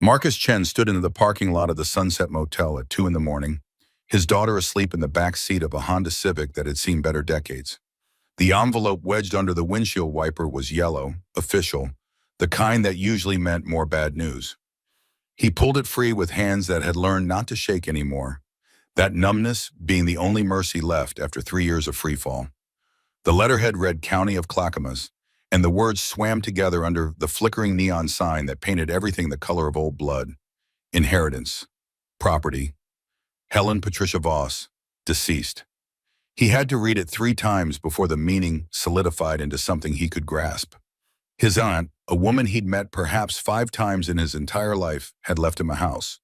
Marcus Chen stood in the parking lot of the Sunset Motel at 2 in the morning, his daughter asleep in the back seat of a Honda Civic that had seen better decades. The envelope wedged under the windshield wiper was yellow, official, the kind that usually meant more bad news. He pulled it free with hands that had learned not to shake anymore, that numbness being the only mercy left after 3 years of freefall. The letterhead read County of Clackamas, and the words swam together under the flickering neon sign that painted everything the color of old blood. Inheritance. Property. Helen Patricia Voss. Deceased. He had to read it 3 times before the meaning solidified into something he could grasp. His aunt, a woman he'd met perhaps 5 times in his entire life, had left him a house.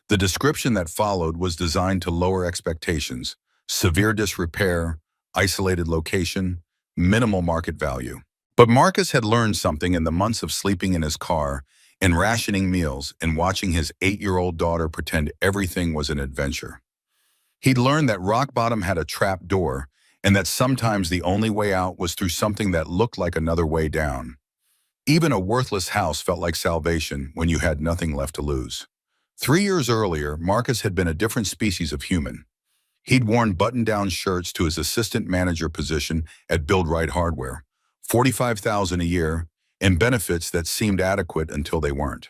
The description that followed was designed to lower expectations: severe disrepair, isolated location, minimal market value. But Marcus had learned something in the months of sleeping in his car, in rationing meals, and watching his 8-year-old daughter pretend everything was an adventure. He'd learned that rock bottom had a trap door, and that sometimes the only way out was through something that looked like another way down. Even a worthless house felt like salvation when you had nothing left to lose. 3 years earlier, Marcus had been a different species of human. He'd worn button-down shirts to his assistant manager position at Build Right Hardware, $45,000 a year, and benefits that seemed adequate until they weren't.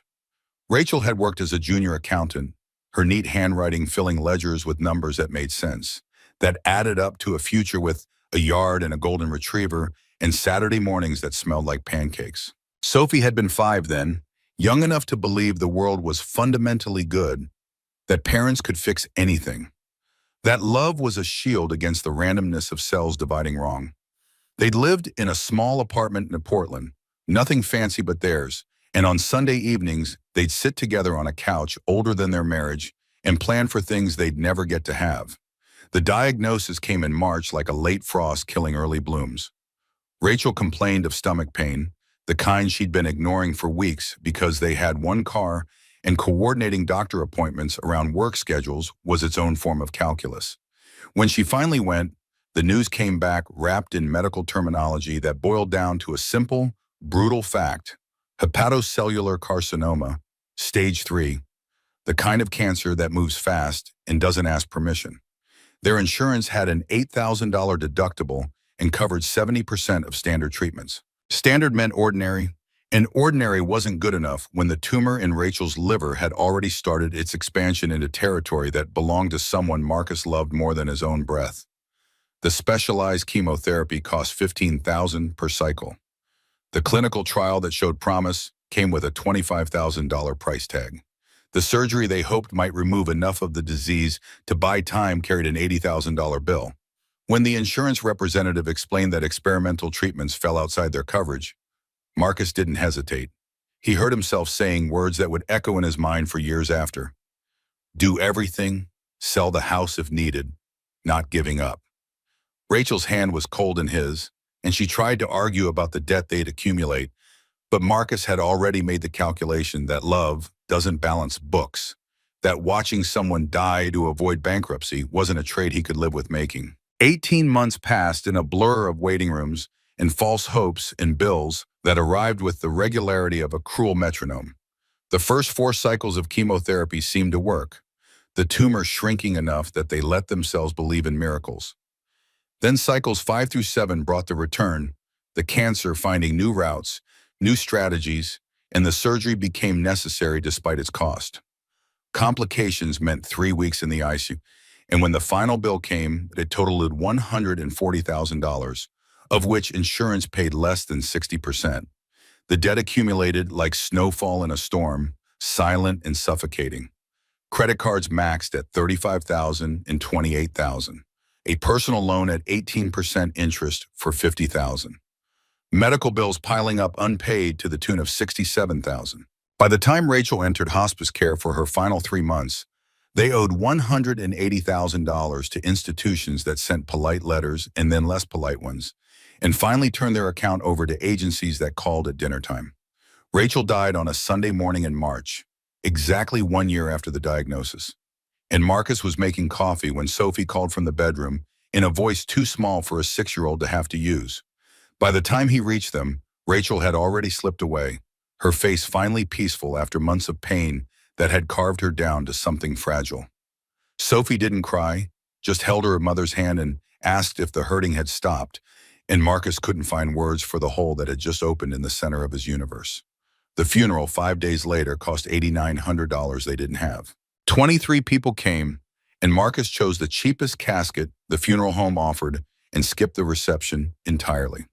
Rachel had worked as a junior accountant, her neat handwriting filling ledgers with numbers that made sense, that added up to a future with a yard and a golden retriever and Saturday mornings that smelled like pancakes. Sophie had been 5 then, young enough to believe the world was fundamentally good, that parents could fix anything, that love was a shield against the randomness of cells dividing wrong. They'd lived in a small apartment in Portland, nothing fancy but theirs, and on Sunday evenings, they'd sit together on a couch older than their marriage and plan for things they'd never get to have. The diagnosis came in March like a late frost killing early blooms. Rachel complained of stomach pain, the kind she'd been ignoring for weeks because they had one car, and coordinating doctor appointments around work schedules was its own form of calculus. When she finally went, the news came back wrapped in medical terminology that boiled down to a simple, brutal fact: hepatocellular carcinoma, stage 3, the kind of cancer that moves fast and doesn't ask permission. Their insurance had an $8,000 deductible and covered 70% of standard treatments. Standard meant ordinary, and ordinary wasn't good enough when the tumor in Rachel's liver had already started its expansion into territory that belonged to someone Marcus loved more than his own breath. The specialized chemotherapy cost $15,000 per cycle. The clinical trial that showed promise came with a $25,000 price tag. The surgery they hoped might remove enough of the disease to buy time carried an $80,000 bill. When the insurance representative explained that experimental treatments fell outside their coverage, Marcus didn't hesitate. He heard himself saying words that would echo in his mind for years after. Do everything, sell the house if needed, not giving up. Rachel's hand was cold in his, and she tried to argue about the debt they'd accumulate, but Marcus had already made the calculation that love doesn't balance books, that watching someone die to avoid bankruptcy wasn't a trade he could live with making. 18 months passed in a blur of waiting rooms and false hopes and bills that arrived with the regularity of a cruel metronome. The first 4 cycles of chemotherapy seemed to work, the tumor shrinking enough that they let themselves believe in miracles. Then cycles 5 through 7 brought the return, the cancer finding new routes, new strategies, and the surgery became necessary despite its cost. Complications meant 3 weeks in the ICU, and when the final bill came, it totaled $140,000, of which insurance paid less than 60%. The debt accumulated like snowfall in a storm, silent and suffocating. Credit cards maxed at $35,000 and $28,000. A personal loan at 18% interest for $50,000. Medical bills piling up unpaid to the tune of $67,000. By the time Rachel entered hospice care for her final 3 months, they owed $180,000 to institutions that sent polite letters and then less polite ones, and finally turned their account over to agencies that called at dinner time. Rachel died on a Sunday morning in March, exactly 1 year after the diagnosis. And Marcus was making coffee when Sophie called from the bedroom in a voice too small for a 6-year-old to have to use. By the time he reached them, Rachel had already slipped away, her face finally peaceful after months of pain that had carved her down to something fragile. Sophie didn't cry, just held her mother's hand and asked if the hurting had stopped, and Marcus couldn't find words for the hole that had just opened in the center of his universe. The funeral 5 days later cost $8,900 they didn't have. 23 people came, and Marcus chose the cheapest casket the funeral home offered and skipped the reception entirely.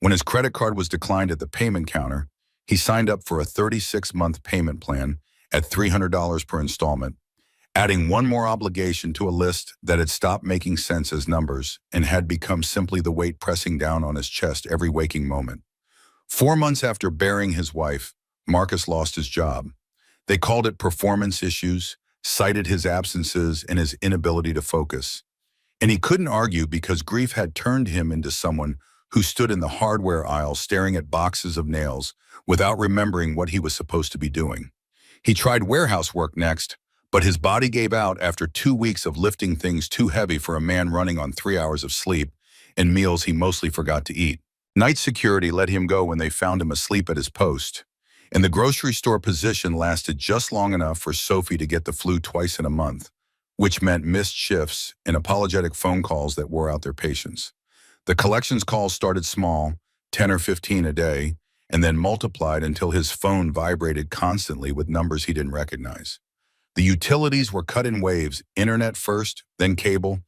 When his credit card was declined at the payment counter, he signed up for a 36-month payment plan at $300 per installment, adding one more obligation to a list that had stopped making sense as numbers and had become simply the weight pressing down on his chest every waking moment. 4 months after burying his wife, Marcus lost his job. They called it performance issues, cited his absences and his inability to focus. And he couldn't argue because grief had turned him into someone who stood in the hardware aisle staring at boxes of nails without remembering what he was supposed to be doing. He tried warehouse work next, but his body gave out after 2 weeks of lifting things too heavy for a man running on 3 hours of sleep and meals he mostly forgot to eat. Night security let him go when they found him asleep at his post, and the grocery store position lasted just long enough for Sophie to get the flu twice in a month, which meant missed shifts and apologetic phone calls that wore out their patience. The collections calls started small, 10 or 15 a day, and then multiplied until his phone vibrated constantly with numbers he didn't recognize. The utilities were cut in waves, internet first, then cable,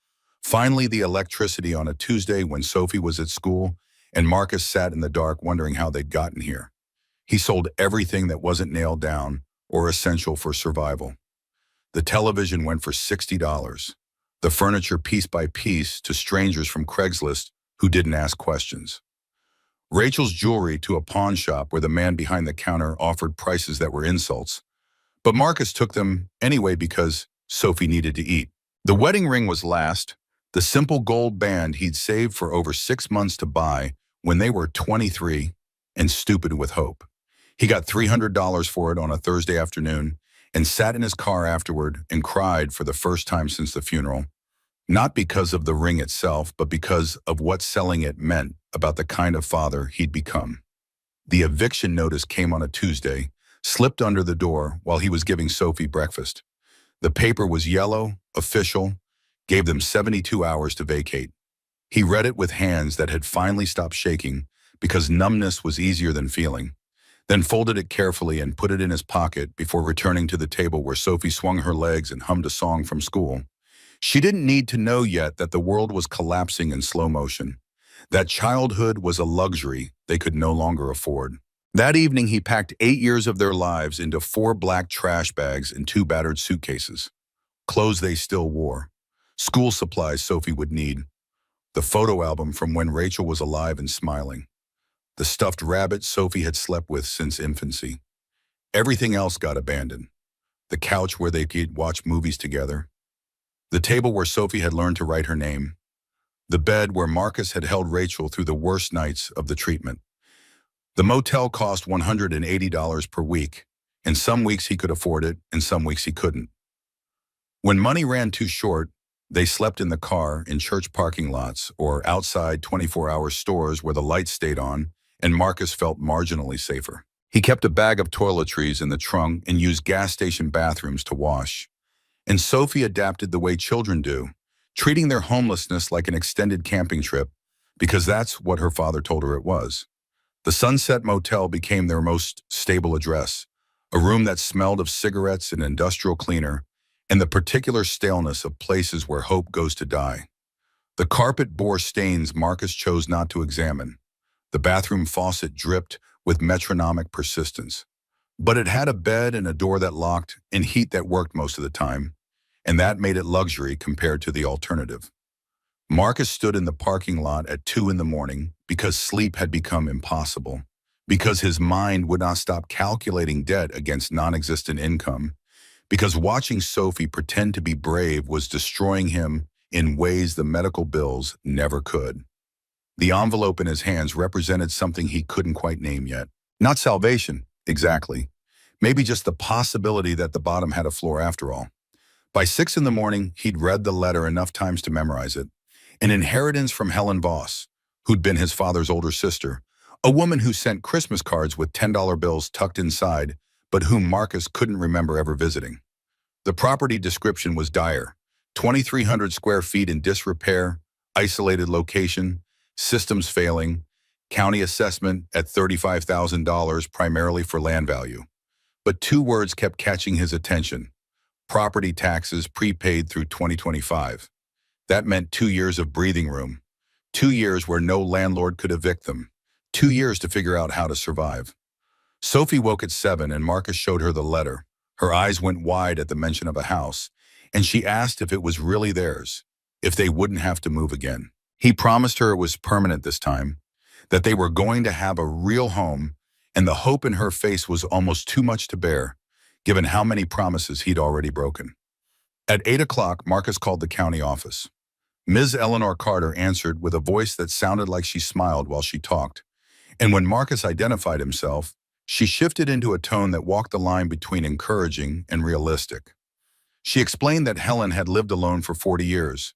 finally the electricity on a Tuesday when Sophie was at school, and Marcus sat in the dark wondering how they'd gotten here. He sold everything that wasn't nailed down or essential for survival. The television went for $60, the furniture piece by piece to strangers from Craigslist who didn't ask questions. Rachel's jewelry to a pawn shop where the man behind the counter offered prices that were insults. But Marcus took them anyway because Sophie needed to eat. The wedding ring was last, the simple gold band he'd saved for over 6 months to buy when they were 23 and stupid with hope. He got $300 for it on a Thursday afternoon and sat in his car afterward and cried for the first time since the funeral, not because of the ring itself, but because of what selling it meant about the kind of father he'd become. The eviction notice came on a Tuesday, slipped under the door while he was giving Sophie breakfast. The paper was yellow, official, gave them 72 hours to vacate. He read it with hands that had finally stopped shaking because numbness was easier than feeling, then folded it carefully and put it in his pocket before returning to the table where Sophie swung her legs and hummed a song from school. She didn't need to know yet that the world was collapsing in slow motion, that childhood was a luxury they could no longer afford. That evening, he packed 8 years of their lives into 4 black trash bags and 2 battered suitcases. Clothes they still wore. School supplies Sophie would need. The photo album from when Rachel was alive and smiling. The stuffed rabbit Sophie had slept with since infancy. Everything else got abandoned. The couch where they could watch movies together. The table where Sophie had learned to write her name. The bed where Marcus had held Rachel through the worst nights of the treatment. The motel cost $180 per week, and some weeks he could afford it, and some weeks he couldn't. When money ran too short, they slept in the car, in church parking lots, or outside 24-hour stores where the lights stayed on, and Marcus felt marginally safer. He kept a bag of toiletries in the trunk and used gas station bathrooms to wash. And Sophie adapted the way children do, treating their homelessness like an extended camping trip, because that's what her father told her it was. The Sunset Motel became their most stable address, a room that smelled of cigarettes and industrial cleaner, and the particular staleness of places where hope goes to die. The carpet bore stains Marcus chose not to examine. The bathroom faucet dripped with metronomic persistence. But it had a bed and a door that locked and heat that worked most of the time, and that made it luxury compared to the alternative. Marcus stood in the parking lot at 2 in the morning because sleep had become impossible, because his mind would not stop calculating debt against non-existent income, because watching Sophie pretend to be brave was destroying him in ways the medical bills never could. The envelope in his hands represented something he couldn't quite name yet. Not salvation, exactly. Maybe just the possibility that the bottom had a floor after all. By 6 in the morning, he'd read the letter enough times to memorize it. An inheritance from Helen Voss, who'd been his father's older sister, a woman who sent Christmas cards with $10 bills tucked inside, but whom Marcus couldn't remember ever visiting. The property description was dire: 2,300 square feet in disrepair, isolated location, systems failing, county assessment at $35,000 primarily for land value. But two words kept catching his attention: property taxes prepaid through 2025. That meant 2 years of breathing room, 2 years where no landlord could evict them, 2 years to figure out how to survive. Sophie woke at 7 and Marcus showed her the letter. Her eyes went wide at the mention of a house, and she asked if it was really theirs, if they wouldn't have to move again. He promised her it was permanent this time, that they were going to have a real home, and the hope in her face was almost too much to bear, given how many promises he'd already broken. At 8 o'clock, Marcus called the county office. Ms. Eleanor Carter answered with a voice that sounded like she smiled while she talked, and when Marcus identified himself, she shifted into a tone that walked the line between encouraging and realistic. She explained that Helen had lived alone for 40 years,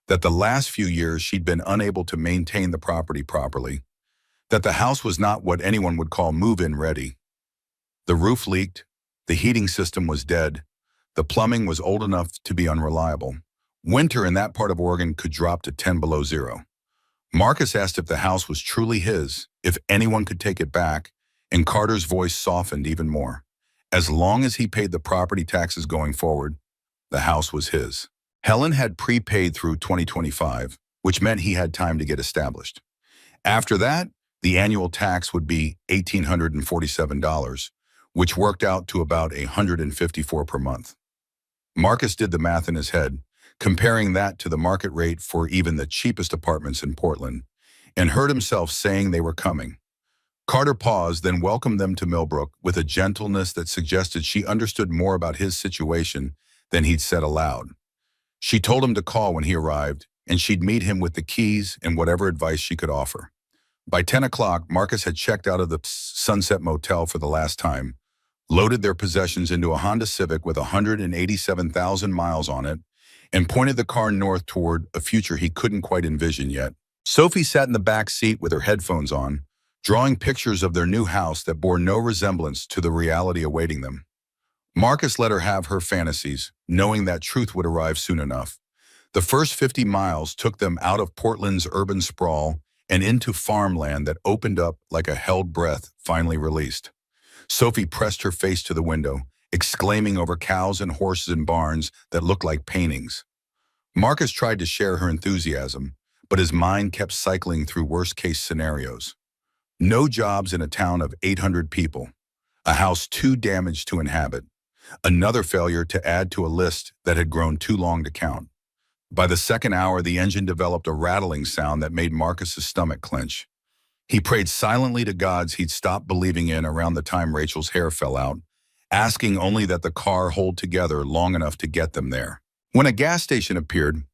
that the last few years she'd been unable to maintain the property properly, that the house was not what anyone would call move-in ready. The roof leaked, the heating system was dead, the plumbing was old enough to be unreliable. Winter in that part of Oregon could drop to 10 below zero. Marcus asked if the house was truly his, if anyone could take it back, and Carter's voice softened even more. As long as he paid the property taxes going forward, the house was his. Helen had prepaid through 2025, which meant he had time to get established. After that, the annual tax would be $1,847, which worked out to about $154 per month. Marcus did the math in his head, comparing that to the market rate for even the cheapest apartments in Portland, and heard himself saying they were coming. Carter paused, then welcomed them to Millbrook with a gentleness that suggested she understood more about his situation than he'd said aloud. She told him to call when he arrived, and she'd meet him with the keys and whatever advice she could offer. By 10 o'clock, Marcus had checked out of the Sunset Motel for the last time, loaded their possessions into a Honda Civic with 187,000 miles on it, and pointed the car north toward a future he couldn't quite envision yet. Sophie sat in the back seat with her headphones on, drawing pictures of their new house that bore no resemblance to the reality awaiting them. Marcus let her have her fantasies, knowing that truth would arrive soon enough. The first 50 miles took them out of Portland's urban sprawl and into farmland that opened up like a held breath finally released. Sophie pressed her face to the window, exclaiming over cows and horses in barns that looked like paintings. Marcus tried to share her enthusiasm, but his mind kept cycling through worst-case scenarios. No jobs in a town of 800 people, a house too damaged to inhabit, another failure to add to a list that had grown too long to count. By the second hour, the engine developed a rattling sound that made Marcus's stomach clench. He prayed silently to gods he'd stopped believing in around the time Rachel's hair fell out, asking only that the car hold together long enough to get them there. When a gas station appeared,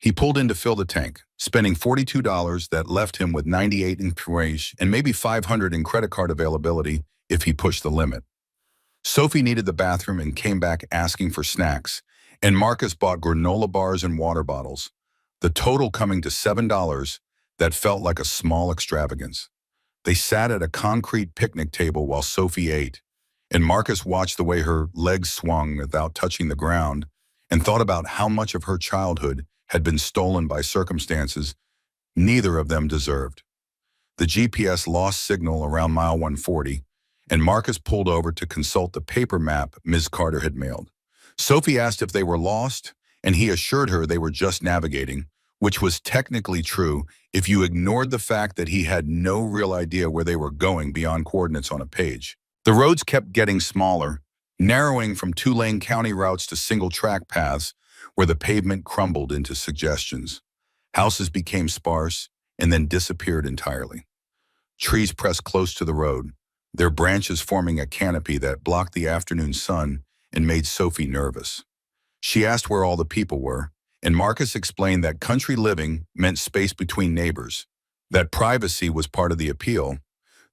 he pulled in to fill the tank, spending $42 that left him with $98 in cash and maybe $500 in credit card availability if he pushed the limit. Sophie needed the bathroom and came back asking for snacks, and Marcus bought granola bars and water bottles, the total coming to $7 that felt like a small extravagance. They sat at a concrete picnic table while Sophie ate, and Marcus watched the way her legs swung without touching the ground and thought about how much of her childhood had been stolen by circumstances neither of them deserved. The GPS lost signal around mile 140, and Marcus pulled over to consult the paper map Ms. Carter had mailed. Sophie asked if they were lost, and he assured her they were just navigating, which was technically true if you ignored the fact that he had no real idea where they were going beyond coordinates on a page. The roads kept getting smaller, narrowing from two-lane county routes to single-track paths where the pavement crumbled into suggestions. Houses became sparse and then disappeared entirely. Trees pressed close to the road, their branches forming a canopy that blocked the afternoon sun and made Sophie nervous. She asked where all the people were, and Marcus explained that country living meant space between neighbors, that privacy was part of the appeal,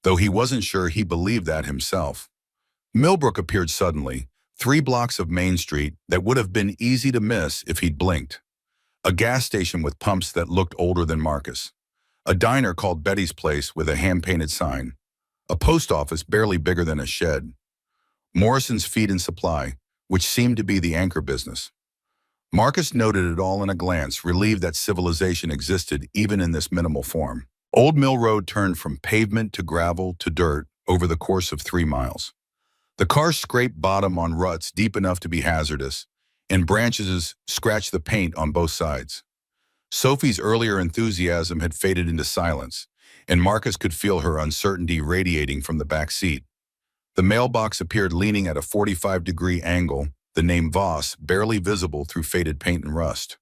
though he wasn't sure he believed that himself. Millbrook appeared suddenly, 3 blocks of Main Street that would have been easy to miss if he'd blinked. A gas station with pumps that looked older than Marcus. A diner called Betty's Place with a hand-painted sign. a post office barely bigger than a shed, Morrison's Feed and Supply, which seemed to be the anchor business. Marcus noted it all in a glance, relieved that civilization existed even in this minimal form. Old Mill Road turned from pavement to gravel to dirt over the course of 3 miles. The car scraped bottom on ruts deep enough to be hazardous, and branches scratched the paint on both sides. Sophie's earlier enthusiasm had faded into silence, and Marcus could feel her uncertainty radiating from the back seat. The mailbox appeared leaning at a 45-degree angle, the name Voss barely visible through faded paint and rust.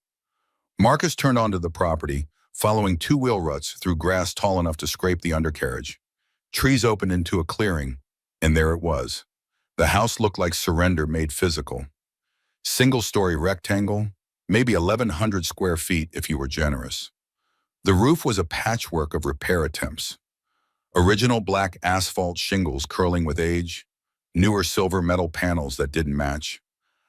Marcus turned onto the property, following 2 wheel ruts through grass tall enough to scrape the undercarriage. Trees opened into a clearing, and there it was. The house looked like surrender made physical. Single-story rectangle, maybe 1,100 square feet if you were generous. The roof was a patchwork of repair attempts. Original black asphalt shingles curling with age, newer silver metal panels that didn't match,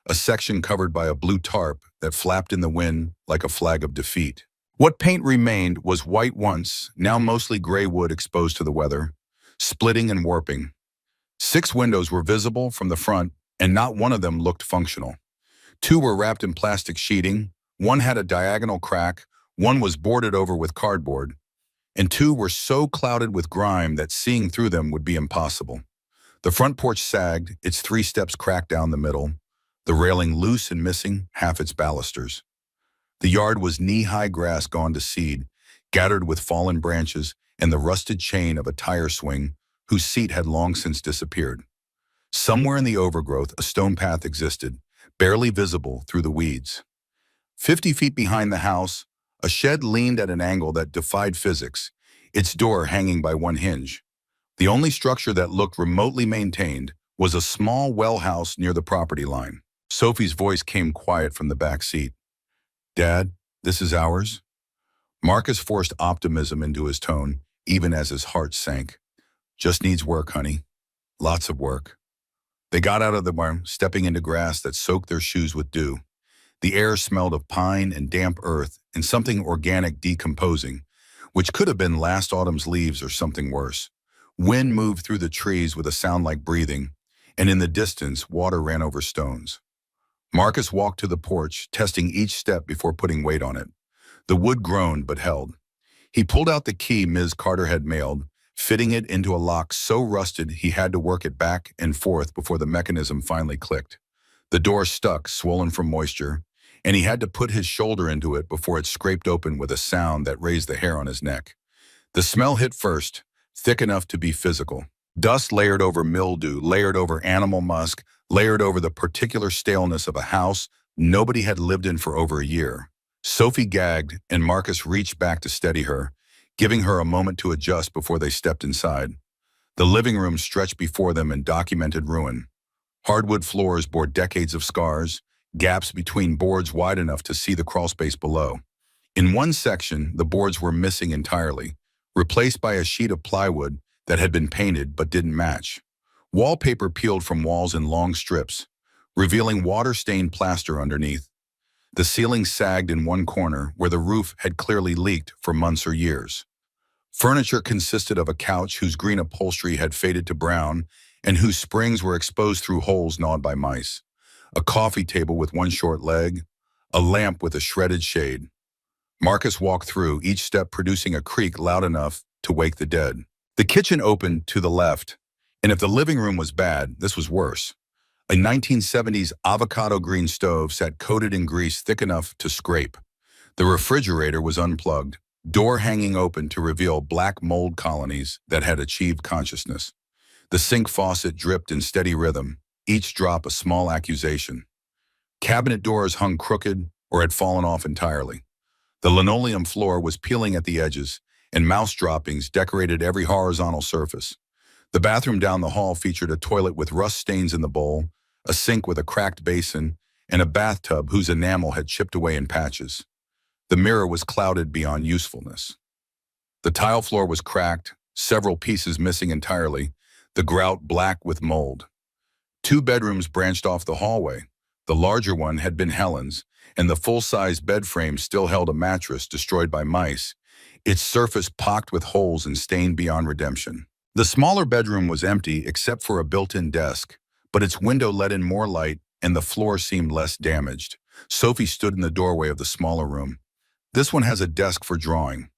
a section covered by a blue tarp that flapped in the wind like a flag of defeat. What paint remained was white once, now mostly gray wood exposed to the weather, splitting and warping. 6 windows were visible from the front, and not one of them looked functional. 2 were wrapped in plastic sheeting, 1 had a diagonal crack, 1 was boarded over with cardboard, and 2 were so clouded with grime that seeing through them would be impossible. The front porch sagged, its 3 steps cracked down the middle, the railing loose and missing half its balusters. The yard was knee-high grass gone to seed, gathered with fallen branches and the rusted chain of a tire swing whose seat had long since disappeared. Somewhere in the overgrowth, a stone path existed, barely visible through the weeds. 50 feet behind the house, a shed leaned at an angle that defied physics, its door hanging by 1 hinge. The only structure that looked remotely maintained was a small well house near the property line. Sophie's voice came quiet from the back seat. "Dad, this is ours?" Marcus forced optimism into his tone, even as his heart sank. "Just needs work, honey. Lots of work." They got out of the barn, stepping into grass that soaked their shoes with dew. The air smelled of pine and damp earth and something organic decomposing, which could have been last autumn's leaves or something worse. Wind moved through the trees with a sound like breathing, and in the distance, water ran over stones. Marcus walked to the porch, testing each step before putting weight on it. The wood groaned but held. He pulled out the key Ms. Carter had mailed, fitting it into a lock so rusted he had to work it back and forth before the mechanism finally clicked. The door stuck, swollen from moisture, and he had to put his shoulder into it before it scraped open with a sound that raised the hair on his neck. The smell hit first, thick enough to be physical. Dust layered over mildew, layered over animal musk, layered over the particular staleness of a house nobody had lived in for over a year. Sophie gagged, and Marcus reached back to steady her, giving her a moment to adjust before they stepped inside. The living room stretched before them in documented ruin. Hardwood floors bore decades of scars, gaps between boards wide enough to see the crawlspace below. In one section, the boards were missing entirely, replaced by a sheet of plywood that had been painted but didn't match. Wallpaper peeled from walls in long strips, revealing water-stained plaster underneath. The ceiling sagged in one corner where the roof had clearly leaked for months or years. Furniture consisted of a couch whose green upholstery had faded to brown and whose springs were exposed through holes gnawed by mice, a coffee table with 1 short leg, a lamp with a shredded shade. Marcus walked through, each step producing a creak loud enough to wake the dead. The kitchen opened to the left, and if the living room was bad, this was worse. A 1970s avocado green stove sat coated in grease thick enough to scrape. The refrigerator was unplugged, door hanging open to reveal black mold colonies that had achieved consciousness. The sink faucet dripped in steady rhythm, each drop a small accusation. Cabinet doors hung crooked or had fallen off entirely. The linoleum floor was peeling at the edges, and mouse droppings decorated every horizontal surface. The bathroom down the hall featured a toilet with rust stains in the bowl, a sink with a cracked basin, and a bathtub whose enamel had chipped away in patches. The mirror was clouded beyond usefulness. The tile floor was cracked, several pieces missing entirely, the grout black with mold. 2 bedrooms branched off the hallway. The larger one had been Helen's, and the full-size bed frame still held a mattress destroyed by mice, its surface pocked with holes and stained beyond redemption. The smaller bedroom was empty except for a built-in desk, but its window let in more light and the floor seemed less damaged. Sophie stood in the doorway of the smaller room. This one has a desk for drawing.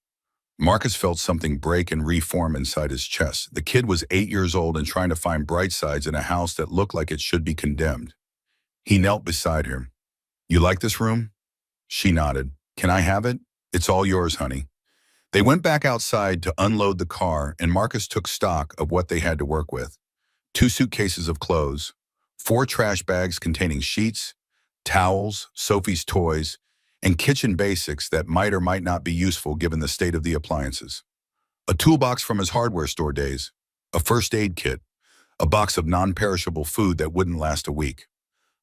Marcus felt something break and reform inside his chest. The kid was 8 years old and trying to find bright sides in a house that looked like it should be condemned. He knelt beside her. "You like this room?" She nodded. "Can I have it?" "It's all yours, honey." They went back outside to unload the car, and Marcus took stock of what they had to work with. 2 suitcases of clothes, 4 trash bags containing sheets, towels, Sophie's toys, and kitchen basics that might or might not be useful given the state of the appliances. A toolbox from his hardware store days, a first aid kit, a box of non-perishable food that wouldn't last a week.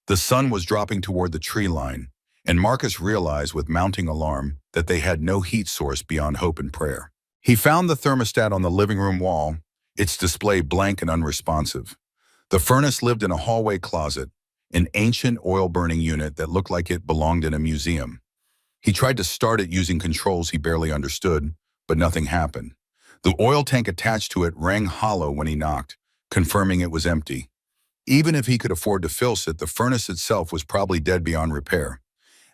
The sun was dropping toward the tree line, and Marcus realized with mounting alarm that they had no heat source beyond hope and prayer. He found the thermostat on the living room wall, its display blank and unresponsive. The furnace lived in a hallway closet, an ancient oil-burning unit that looked like it belonged in a museum. He tried to start it using controls he barely understood, but nothing happened. The oil tank attached to it rang hollow when he knocked, confirming it was empty. Even if he could afford to fill it, the furnace itself was probably dead beyond repair.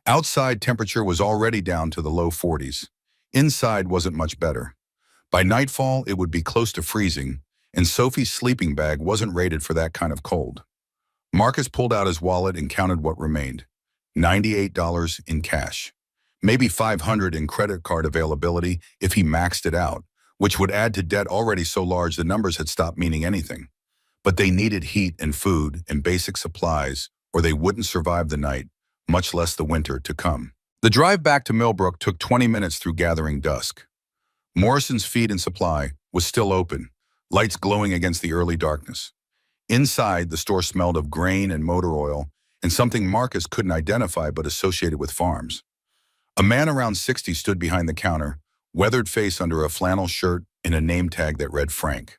Outside temperature was already down to the low 40s. Inside wasn't much better. By nightfall, it would be close to freezing, and Sophie's sleeping bag wasn't rated for that kind of cold. Marcus pulled out his wallet and counted what remained. $98 in cash. Maybe $500 in credit card availability if he maxed it out, which would add to debt already so large the numbers had stopped meaning anything. But they needed heat and food and basic supplies, or they wouldn't survive the night, much less the winter to come. The drive back to Millbrook took 20 minutes through gathering dusk. Morrison's Feed and Supply was still open, lights glowing against the early darkness. Inside, the store smelled of grain and motor oil, and something Marcus couldn't identify but associated with farms. A man around 60 stood behind the counter, weathered face under a flannel shirt and a name tag that read Frank.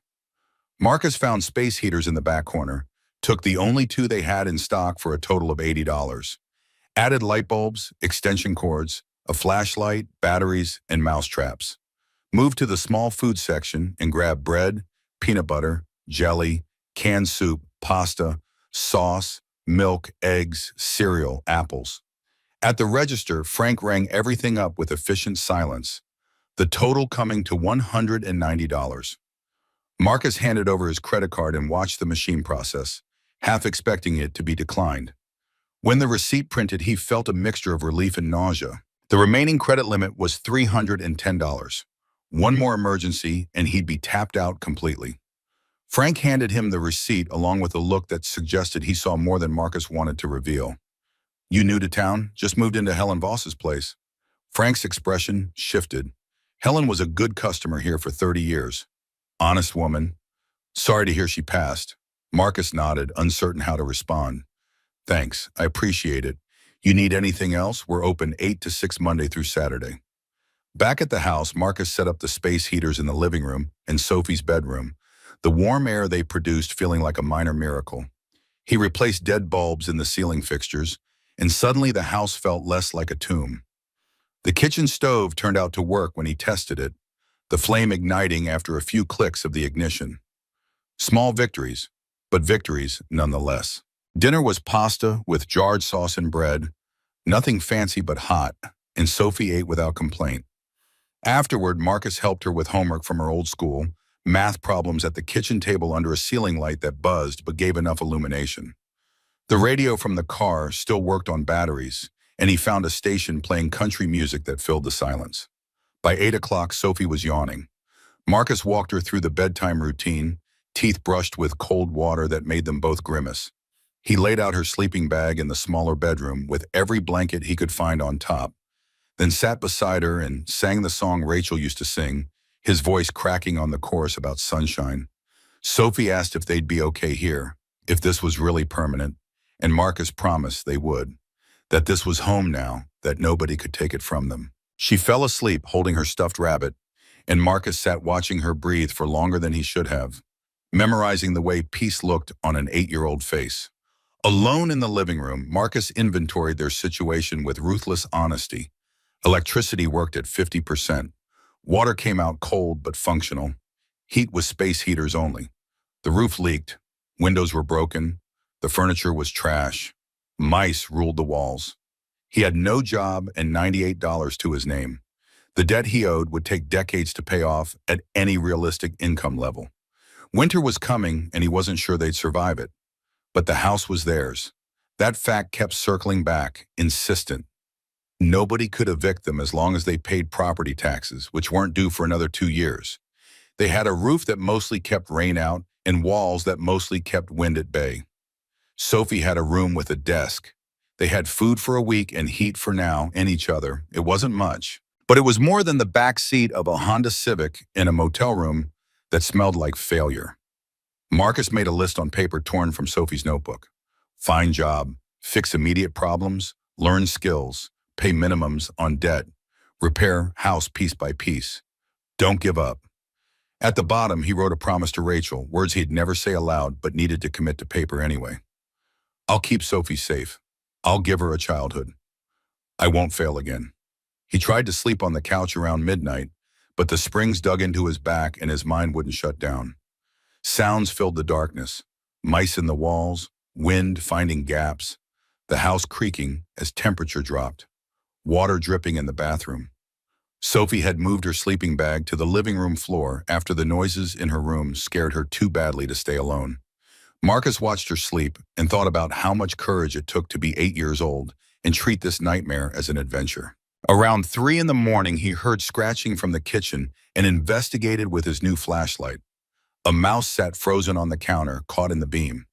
Marcus found space heaters in the back corner, took the only 2 they had in stock for a total of $80. Added light bulbs, extension cords, a flashlight, batteries, and mouse traps. Moved to the small food section and grabbed bread, peanut butter, jelly, canned soup, pasta, sauce, milk, eggs, cereal, apples. At the register, Frank rang everything up with efficient silence, the total coming to $190. Marcus handed over his credit card and watched the machine process, half expecting it to be declined. When the receipt printed, he felt a mixture of relief and nausea. The remaining credit limit was $310. One more emergency, and he'd be tapped out completely. Frank handed him the receipt along with a look that suggested he saw more than Marcus wanted to reveal. "You new to town? Just moved into Helen Voss's place." Frank's expression shifted. Helen was a good customer here for 30 years. Honest woman. "Sorry to hear she passed." Marcus nodded, uncertain how to respond. "Thanks, I appreciate it. You need anything else? We're open 8 to 6 Monday through Saturday." Back at the house, Marcus set up the space heaters in the living room and Sophie's bedroom, the warm air they produced feeling like a minor miracle. He replaced dead bulbs in the ceiling fixtures, and suddenly the house felt less like a tomb. The kitchen stove turned out to work when he tested it, the flame igniting after a few clicks of the ignition. Small victories, but victories nonetheless. Dinner was pasta with jarred sauce and bread, nothing fancy but hot, and Sophie ate without complaint. Afterward, Marcus helped her with homework from her old school, math problems at the kitchen table under a ceiling light that buzzed but gave enough illumination. The radio from the car still worked on batteries, and he found a station playing country music that filled the silence. By 8 o'clock, Sophie was yawning. Marcus walked her through the bedtime routine, teeth brushed with cold water that made them both grimace. He laid out her sleeping bag in the smaller bedroom with every blanket he could find on top, then sat beside her and sang the song Rachel used to sing, his voice cracking on the chorus about sunshine. Sophie asked if they'd be okay here, if this was really permanent, and Marcus promised they would, that this was home now, that nobody could take it from them. She fell asleep holding her stuffed rabbit, and Marcus sat watching her breathe for longer than he should have, memorizing the way peace looked on an 8-year-old face. Alone in the living room, Marcus inventoried their situation with ruthless honesty. Electricity worked at 50%. Water came out cold but functional. Heat was space heaters only. The roof leaked. Windows were broken. The furniture was trash. Mice ruled the walls. He had no job and $98 to his name. The debt he owed would take decades to pay off at any realistic income level. Winter was coming, and he wasn't sure they'd survive it. But the house was theirs. That fact kept circling back, insistent. Nobody could evict them as long as they paid property taxes, which weren't due for another 2 years. They had a roof that mostly kept rain out and walls that mostly kept wind at bay. Sophie had a room with a desk. They had food for a week and heat for now and each other. It wasn't much, but it was more than the back seat of a Honda Civic in a motel room that smelled like failure. Marcus made a list on paper torn from Sophie's notebook. Find job, fix immediate problems, learn skills, pay minimums on debt, repair house piece by piece. Don't give up. At the bottom, he wrote a promise to Rachel, words he'd never say aloud but needed to commit to paper anyway. I'll keep Sophie safe. I'll give her a childhood. I won't fail again. He tried to sleep on the couch around midnight, but the springs dug into his back and his mind wouldn't shut down. Sounds filled the darkness. Mice in the walls, wind finding gaps, the house creaking as temperature dropped, water dripping in the bathroom. Sophie had moved her sleeping bag to the living room floor after the noises in her room scared her too badly to stay alone. Marcus watched her sleep and thought about how much courage it took to be 8 years old and treat this nightmare as an adventure. Around 3 in the morning, he heard scratching from the kitchen and investigated with his new flashlight. A mouse sat frozen on the counter, caught in the beam.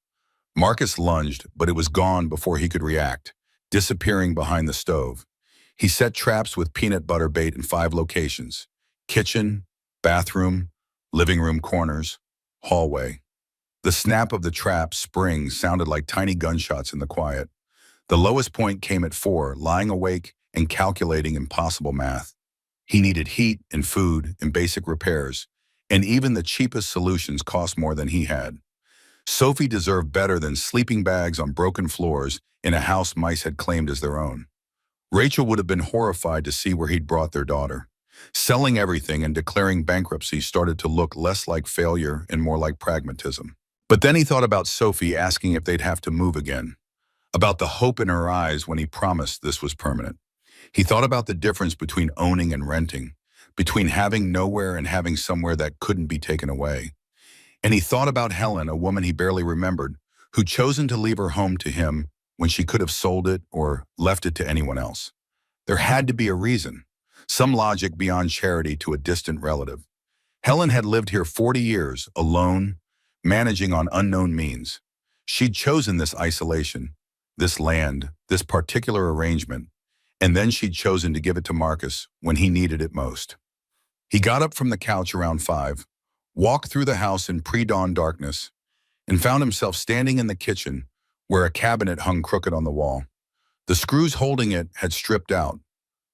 Marcus lunged, but it was gone before he could react, disappearing behind the stove. He set traps with peanut butter bait in 5 locations: kitchen, bathroom, living room corners, hallway. The snap of the trap springs sounded like tiny gunshots in the quiet. The lowest point came at 4, lying awake and calculating impossible math. He needed heat and food and basic repairs, and even the cheapest solutions cost more than he had. Sophie deserved better than sleeping bags on broken floors in a house mice had claimed as their own. Rachel would have been horrified to see where he'd brought their daughter. Selling everything and declaring bankruptcy started to look less like failure and more like pragmatism. But then he thought about Sophie asking if they'd have to move again, about the hope in her eyes when he promised this was permanent. He thought about the difference between owning and renting, between having nowhere and having somewhere that couldn't be taken away. And he thought about Helen, a woman he barely remembered, who'd chosen to leave her home to him when she could have sold it or left it to anyone else. There had to be a reason, some logic beyond charity to a distant relative. Helen had lived here 40 years, alone, managing on unknown means. She'd chosen this isolation, this land, this particular arrangement, and then she'd chosen to give it to Marcus when he needed it most. He got up from the couch around 5, walked through the house in pre-dawn darkness, and found himself standing in the kitchen where a cabinet hung crooked on the wall. The screws holding it had stripped out,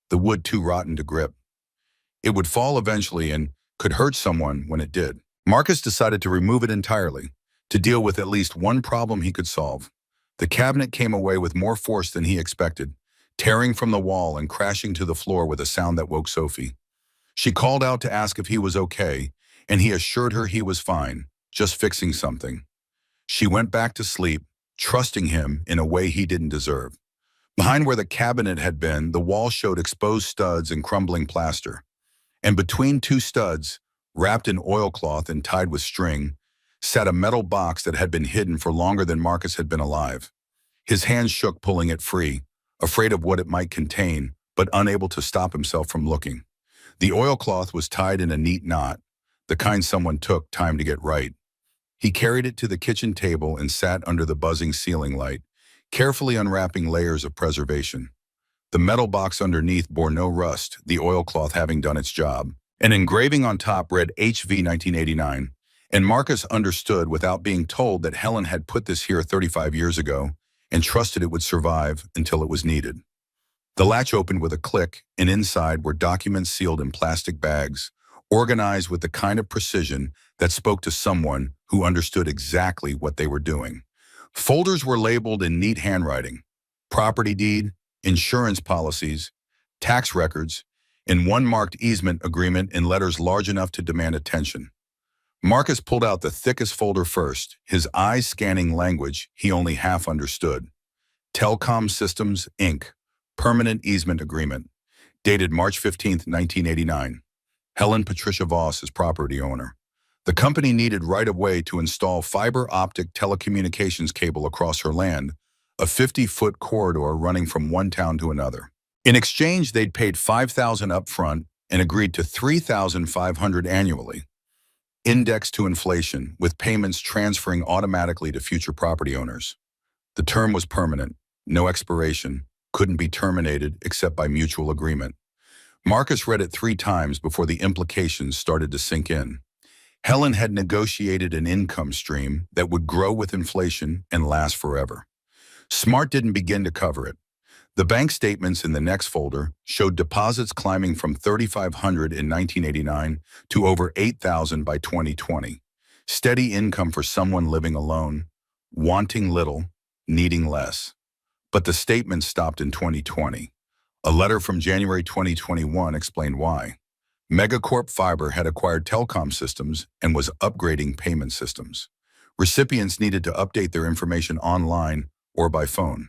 the wood too rotten to grip. It would fall eventually and could hurt someone when it did. Marcus decided to remove it entirely, to deal with at least one problem he could solve. The cabinet came away with more force than he expected, tearing from the wall and crashing to the floor with a sound that woke Sophie. She called out to ask if he was okay, and he assured her he was fine, just fixing something. She went back to sleep, trusting him in a way he didn't deserve. Behind where the cabinet had been, the wall showed exposed studs and crumbling plaster. And between 2 studs, wrapped in oilcloth and tied with string, sat a metal box that had been hidden for longer than Marcus had been alive. His hands shook pulling it free, afraid of what it might contain, but unable to stop himself from looking. The oilcloth was tied in a neat knot, the kind someone took time to get right. He carried it to the kitchen table and sat under the buzzing ceiling light, carefully unwrapping layers of preservation. The metal box underneath bore no rust, the oilcloth having done its job. An engraving on top read HV 1989, and Marcus understood without being told that Helen had put this here 35 years ago and trusted it would survive until it was needed. The latch opened with a click, and inside were documents sealed in plastic bags, organized with the kind of precision that spoke to someone who understood exactly what they were doing. Folders were labeled in neat handwriting: property deed, insurance policies, tax records, and one marked easement agreement in letters large enough to demand attention. Marcus pulled out the thickest folder first, his eyes scanning language he only half understood. Telcom Systems, Inc. Permanent Easement Agreement. Dated March 15, 1989. Helen Patricia Voss is property owner. The company needed right-of-way to install fiber optic telecommunications cable across her land, a 50-foot corridor running from one town to another. In exchange, they'd paid $5,000 upfront and agreed to $3,500 annually, indexed to inflation, with payments transferring automatically to future property owners. The term was permanent, no expiration, couldn't be terminated except by mutual agreement. Marcus read it 3 times before the implications started to sink in. Helen had negotiated an income stream that would grow with inflation and last forever. Smart didn't begin to cover it. The bank statements in the next folder showed deposits climbing from $3,500 in 1989 to over $8,000 by 2020. Steady income for someone living alone, wanting little, needing less. But the statement stopped in 2020. A letter from January 2021 explained why. Megacorp Fiber had acquired telecom systems and was upgrading payment systems. Recipients needed to update their information online or by phone.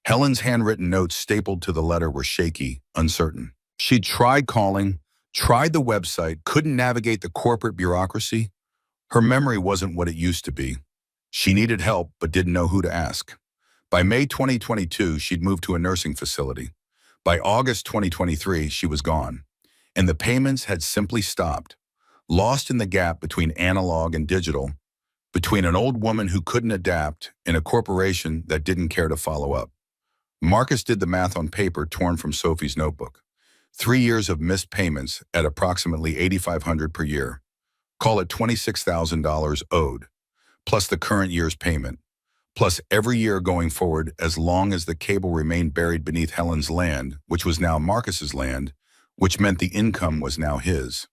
Helen's handwritten notes stapled to the letter were shaky, uncertain. She'd tried calling, tried the website, couldn't navigate the corporate bureaucracy. Her memory wasn't what it used to be. She needed help but didn't know who to ask. By May 2022, she'd moved to a nursing facility. By August 2023, she was gone, and the payments had simply stopped, lost in the gap between analog and digital, between an old woman who couldn't adapt and a corporation that didn't care to follow up. Marcus did the math on paper torn from Sophie's notebook. 3 years of missed payments at approximately $8,500 per year. Call it $26,000 owed, plus the current year's payment, plus every year going forward as long as the cable remained buried beneath Helen's land, which was now Marcus's land, which meant the income was now his.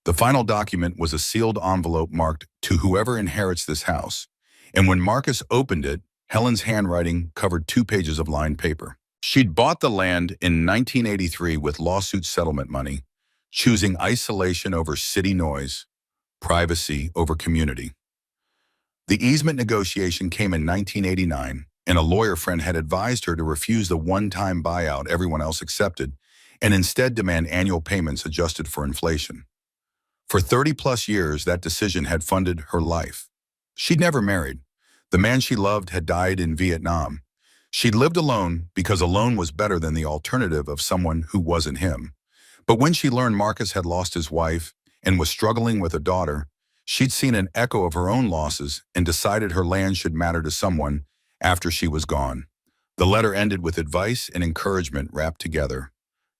The final document was a sealed envelope marked "To whoever inherits this house," and when Marcus opened it, Helen's handwriting covered 2 pages of lined paper. She'd bought the land in 1983 with lawsuit settlement money, choosing isolation over city noise, privacy over community. The easement negotiation came in 1989, and a lawyer friend had advised her to refuse the one-time buyout everyone else accepted and instead demand annual payments adjusted for inflation. For 30-plus years, that decision had funded her life. She'd never married. The man she loved had died in Vietnam. She'd lived alone because alone was better than the alternative of someone who wasn't him. But when she learned Marcus had lost his wife and was struggling with a daughter, she'd seen an echo of her own losses and decided her land should matter to someone after she was gone. The letter ended with advice and encouragement wrapped together.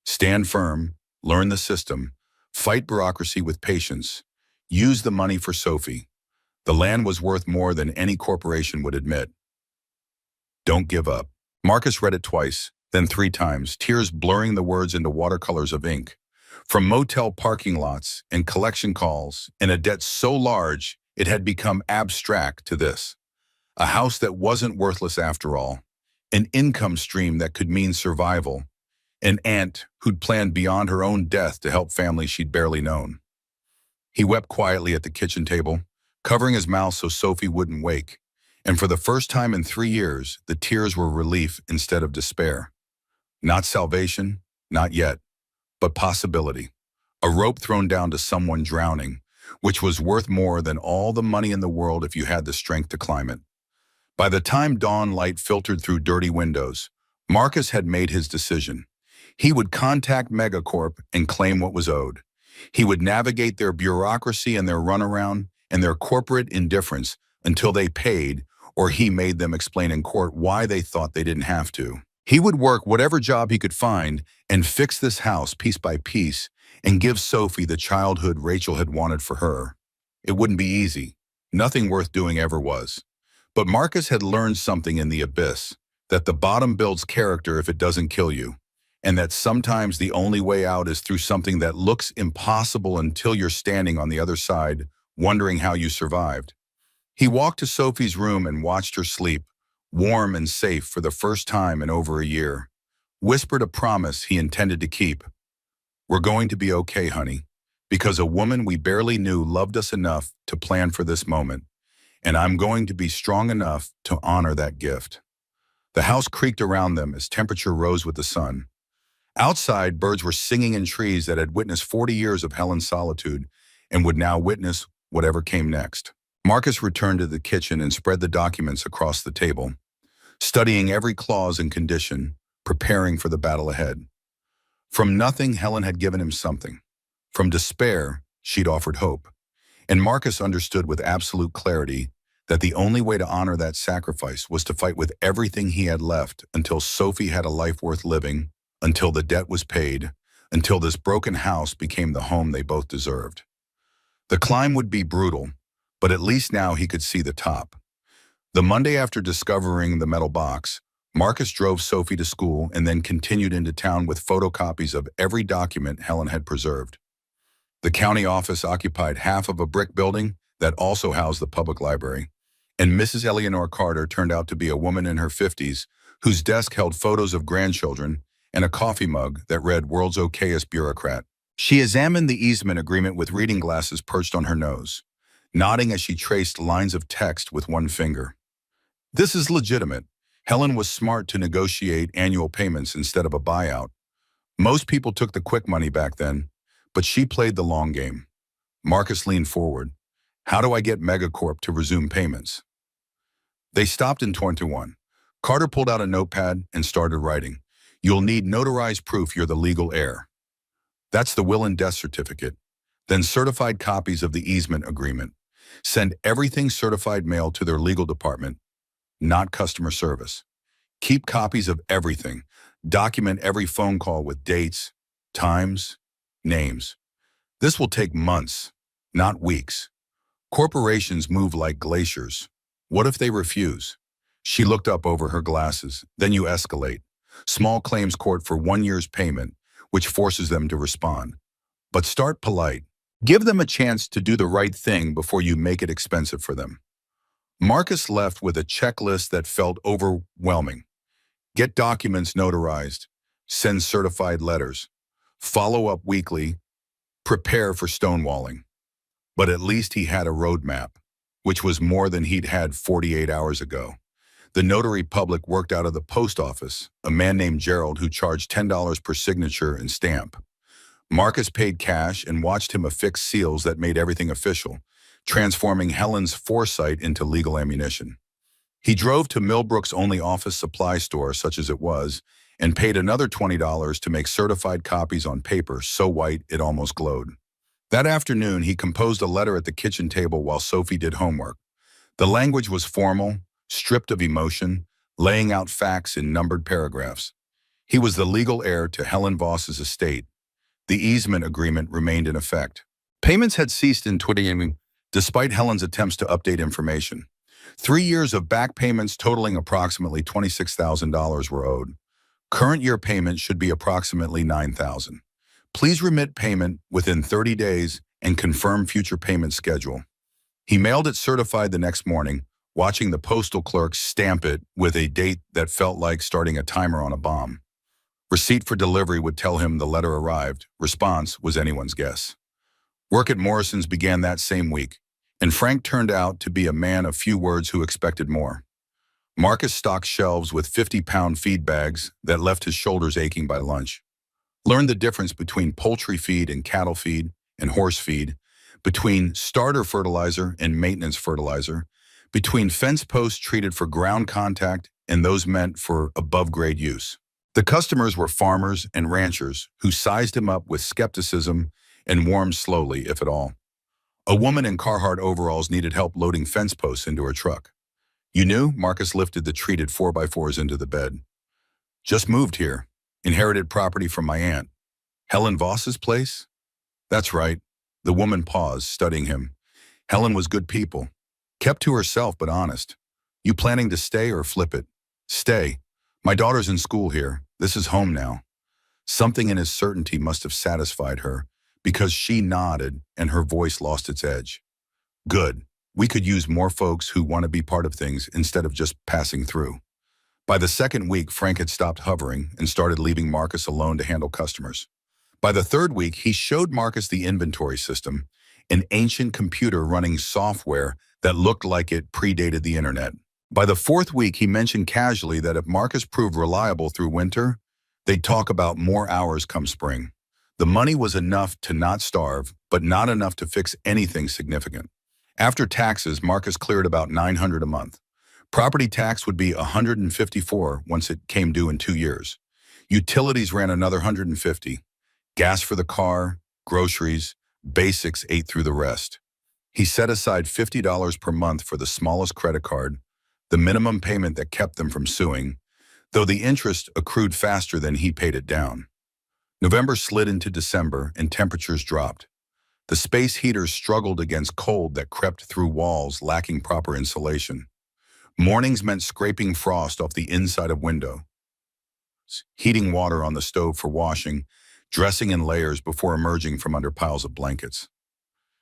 Stand firm, learn the system, fight bureaucracy with patience, use the money for Sophie. The land was worth more than any corporation would admit. Don't give up. Marcus read it twice, then 3 times, tears blurring the words into watercolors of ink. From motel parking lots and collection calls and a debt so large it had become abstract to this. A house that wasn't worthless after all, an income stream that could mean survival, an aunt who'd planned beyond her own death to help families she'd barely known. He wept quietly at the kitchen table, covering his mouth so Sophie wouldn't wake, and for the first time in 3 years, the tears were relief instead of despair. Not salvation, not yet. But possibility. A rope thrown down to someone drowning, which was worth more than all the money in the world if you had the strength to climb it. By the time dawn light filtered through dirty windows, Marcus had made his decision. He would contact Megacorp and claim what was owed. He would navigate their bureaucracy and their runaround and their corporate indifference until they paid, or he made them explain in court why they thought they didn't have to. He would work whatever job he could find and fix this house piece by piece and give Sophie the childhood Rachel had wanted for her. It wouldn't be easy. Nothing worth doing ever was. But Marcus had learned something in the abyss, that the bottom builds character if it doesn't kill you, and that sometimes the only way out is through something that looks impossible until you're standing on the other side, wondering how you survived. He walked to Sophie's room and watched her sleep, warm and safe for the first time in over a year, whispered a promise he intended to keep. "We're going to be okay, honey. because a woman we barely knew loved us enough to plan for this moment, and I'm going to be strong enough to honor that gift." The house creaked around them as temperature rose with the sun. Outside, birds were singing in trees that had witnessed 40 years of Helen's solitude and would now witness whatever came next. Marcus returned to the kitchen and spread the documents across the table, studying every clause and condition, preparing for the battle ahead. From nothing, Helen had given him something. From despair, she'd offered hope. And Marcus understood with absolute clarity that the only way to honor that sacrifice was to fight with everything he had left until Sophie had a life worth living, until the debt was paid, until this broken house became the home they both deserved. The climb would be brutal, but at least now he could see the top. The Monday after discovering the metal box, Marcus drove Sophie to school and then continued into town with photocopies of every document Helen had preserved. The county office occupied half of a brick building that also housed the public library, and Mrs. Eleanor Carter turned out to be a woman in her 50s whose desk held photos of grandchildren and a coffee mug that read "World's Okayest Bureaucrat." She examined the easement agreement with reading glasses perched on her nose, nodding as she traced lines of text with one finger. This is legitimate. Helen was smart to negotiate annual payments instead of a buyout. Most people took the quick money back then, but she played the long game. Marcus leaned forward. "How do I get Megacorp to resume payments?" They stopped in 21. Carter pulled out a notepad and started writing. "You'll need notarized proof you're the legal heir. That's the will and death certificate. Then certified copies of the easement agreement. Send everything certified mail to their legal department, not customer service. Keep copies of everything. Document every phone call with dates, times, names. This will take months, not weeks. Corporations move like glaciers. What if they refuse?" She looked up over her glasses. "Then you escalate. Small claims court for 1 year's payment, which forces them to respond. But start polite. Give them a chance to do the right thing before you make it expensive for them." Marcus left with a checklist that felt overwhelming. Get documents notarized. Send certified letters. Follow up weekly. Prepare for stonewalling. But at least he had a roadmap, which was more than he'd had 48 hours ago. The notary public worked out of the post office, a man named Gerald who charged $10 per signature and stamp. Marcus paid cash and watched him affix seals that made everything official, transforming Helen's foresight into legal ammunition. He drove to Millbrook's only office supply store, such as it was, and paid another $20 to make certified copies on paper so white it almost glowed. That afternoon, he composed a letter at the kitchen table while Sophie did homework. The language was formal, stripped of emotion, laying out facts in numbered paragraphs. He was the legal heir to Helen Voss's estate. The easement agreement remained in effect. Payments had ceased in 2020, despite Helen's attempts to update information. 3 years of back payments totaling approximately $26,000 were owed. Current year payment should be approximately $9,000. Please remit payment within 30 days and confirm future payment schedule. He mailed it certified the next morning, watching the postal clerk stamp it with a date that felt like starting a timer on a bomb. Receipt for delivery would tell him the letter arrived. Response was anyone's guess. Work at Morrison's began that same week, and Frank turned out to be a man of few words who expected more. Marcus stocked shelves with 50-pound feed bags that left his shoulders aching by lunch. Learned the difference between poultry feed and cattle feed and horse feed, between starter fertilizer and maintenance fertilizer, between fence posts treated for ground contact and those meant for above-grade use. The customers were farmers and ranchers who sized him up with skepticism and warmed slowly, if at all. A woman in Carhartt overalls needed help loading fence posts into her truck. "You knew?" Marcus lifted the treated 4x4s into the bed. "Just moved here. Inherited property from my aunt." "Helen Voss's place?" "That's right." The woman paused, studying him. Helen was good people. Kept to herself but honest. "You planning to stay or flip it?" "Stay. My daughter's in school here. This is home now." Something in his certainty must have satisfied her, because she nodded and her voice lost its edge. "Good. We could use more folks who want to be part of things instead of just passing through." By the second week, Frank had stopped hovering and started leaving Marcus alone to handle customers. By the third week, he showed Marcus the inventory system, an ancient computer running software that looked like it predated the internet. By the fourth week, he mentioned casually that if Marcus proved reliable through winter, they'd talk about more hours come spring. The money was enough to not starve, but not enough to fix anything significant. After taxes, Marcus cleared about $900 a month. Property tax would be $154 once it came due in 2 years. Utilities ran another $150. Gas for the car, groceries, basics ate through the rest. He set aside $50 per month for the smallest credit card, the minimum payment that kept them from suing, though the interest accrued faster than he paid it down. November slid into December and temperatures dropped. The space heaters struggled against cold that crept through walls lacking proper insulation. Mornings meant scraping frost off the inside of windows, heating water on the stove for washing, dressing in layers before emerging from under piles of blankets.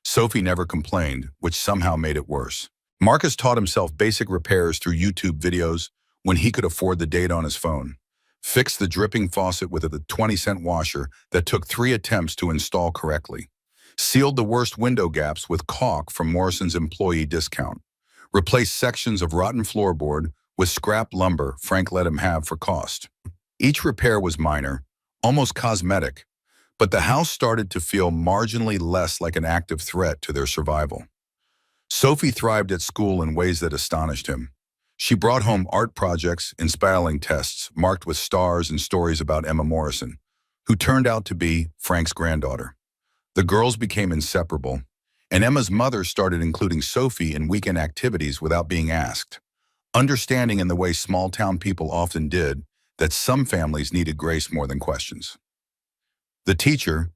Sophie never complained, which somehow made it worse. Marcus taught himself basic repairs through YouTube videos when he could afford the data on his phone. Fixed the dripping faucet with a 20-cent washer that took 3 attempts to install correctly. Sealed the worst window gaps with caulk from Morrison's employee discount. Replaced sections of rotten floorboard with scrap lumber Frank let him have for cost. Each repair was minor, almost cosmetic, but the house started to feel marginally less like an active threat to their survival. Sophie thrived at school in ways that astonished him. She brought home art projects and spelling tests marked with stars and stories about Emma Morrison, who turned out to be Frank's granddaughter. The girls became inseparable, and Emma's mother started including Sophie in weekend activities without being asked, understanding in the way small-town people often did that some families needed grace more than questions. The teacher,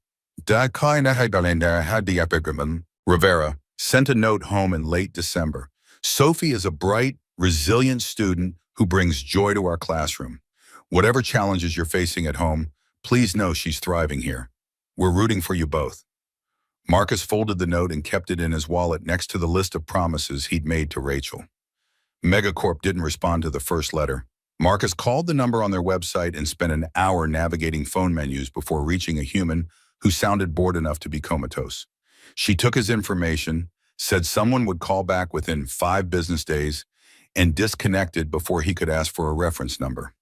Rivera, sent a note home in late December. Sophie is a bright, resilient student who brings joy to our classroom. Whatever challenges you're facing at home, please know she's thriving here. We're rooting for you both. Marcus folded the note and kept it in his wallet next to the list of promises he'd made to Rachel. Megacorp didn't respond to the first letter. Marcus called the number on their website and spent an hour navigating phone menus before reaching a human who sounded bored enough to be comatose. She took his information, said someone would call back within 5 business days, and disconnected before he could ask for a reference number.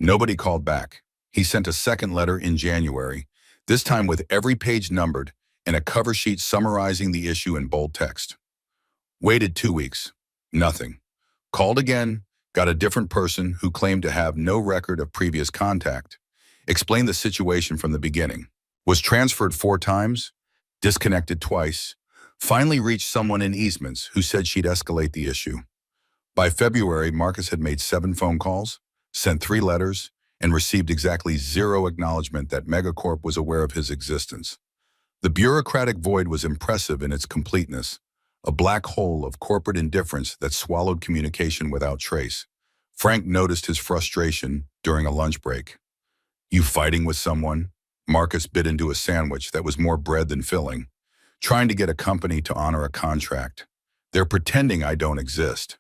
Nobody called back. He sent a second letter in January, this time with every page numbered and a cover sheet summarizing the issue in bold text. Waited 2 weeks. Nothing. Called again, got a different person who claimed to have no record of previous contact. Explained the situation from the beginning. Was transferred 4 times, disconnected twice, finally reached someone in easements who said she'd escalate the issue. By February, Marcus had made 7 phone calls, sent 3 letters, and received exactly 0 acknowledgement that Megacorp was aware of his existence. The bureaucratic void was impressive in its completeness, a black hole of corporate indifference that swallowed communication without trace. Frank noticed his frustration during a lunch break. "You fighting with someone?" Marcus bit into a sandwich that was more bread than filling. "Trying to get a company to honor a contract. They're pretending I don't exist."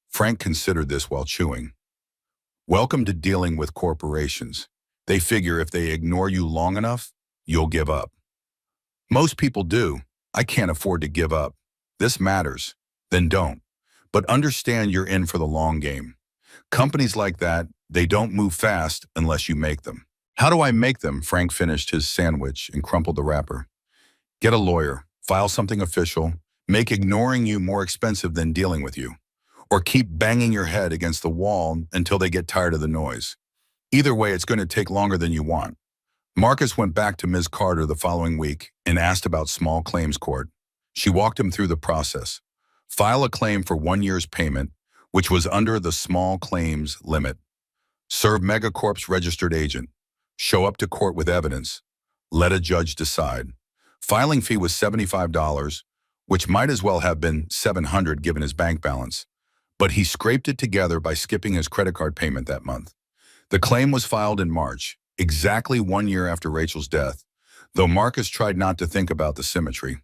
Frank considered this while chewing. "Welcome to dealing with corporations. They figure if they ignore you long enough, you'll give up." "Most people do. I can't afford to give up. This matters. Then don't. But understand you're in for the long game. Companies like that, they don't move fast unless you make them." "How do I make them?" Frank finished his sandwich and crumpled the wrapper. "Get a lawyer, file something official, make ignoring you more expensive than dealing with you. Or keep banging your head against the wall until they get tired of the noise. Either way, it's going to take longer than you want." Marcus went back to Ms. Carter the following week and asked about small claims court. She walked him through the process. File a claim for 1 year's payment, which was under the small claims limit. Serve Megacorp's registered agent. Show up to court with evidence. Let a judge decide. Filing fee was $75, which might as well have been $700 given his bank balance. But he scraped it together by skipping his credit card payment that month. The claim was filed in March, exactly 1 year after Rachel's death, though Marcus tried not to think about the symmetry.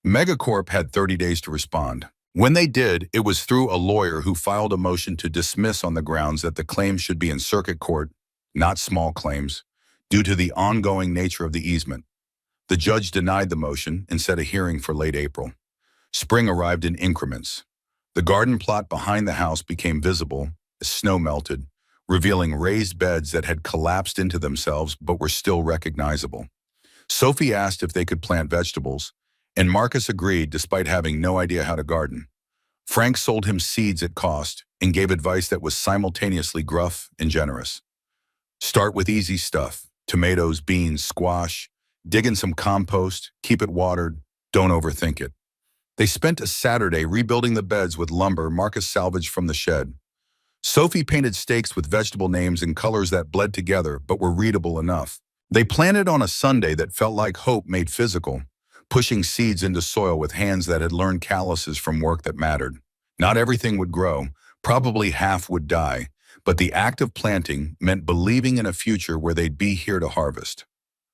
Megacorp had 30 days to respond. When they did, it was through a lawyer who filed a motion to dismiss on the grounds that the claim should be in circuit court, not small claims. due to the ongoing nature of the easement. The judge denied the motion and set a hearing for late April. Spring arrived in increments. The garden plot behind the house became visible as snow melted, revealing raised beds that had collapsed into themselves but were still recognizable. Sophie asked if they could plant vegetables, and Marcus agreed despite having no idea how to garden. Frank sold him seeds at cost and gave advice that was simultaneously gruff and generous. Start with easy stuff: tomatoes, beans, squash. Dig in some compost, keep it watered, don't overthink it. They spent a Saturday rebuilding the beds with lumber Marcus salvaged from the shed. Sophie painted stakes with vegetable names in colors that bled together but were readable enough. They planted on a Sunday that felt like hope made physical, pushing seeds into soil with hands that had learned calluses from work that mattered. Not everything would grow, probably half would die, but the act of planting meant believing in a future where they'd be here to harvest.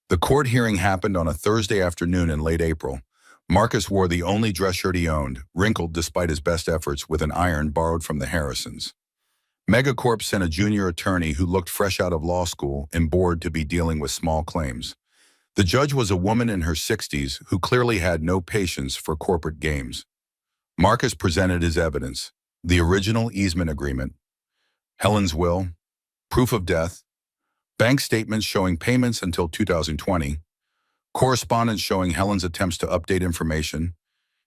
The court hearing happened on a Thursday afternoon in late April. Marcus wore the only dress shirt he owned, wrinkled despite his best efforts with an iron borrowed from the Harrisons. Megacorp sent a junior attorney who looked fresh out of law school and bored to be dealing with small claims. The judge was a woman in her 60s who clearly had no patience for corporate games. Marcus presented his evidence: the original easement agreement, Helen's will, proof of death, bank statements showing payments until 2020, correspondence showing Helen's attempts to update information,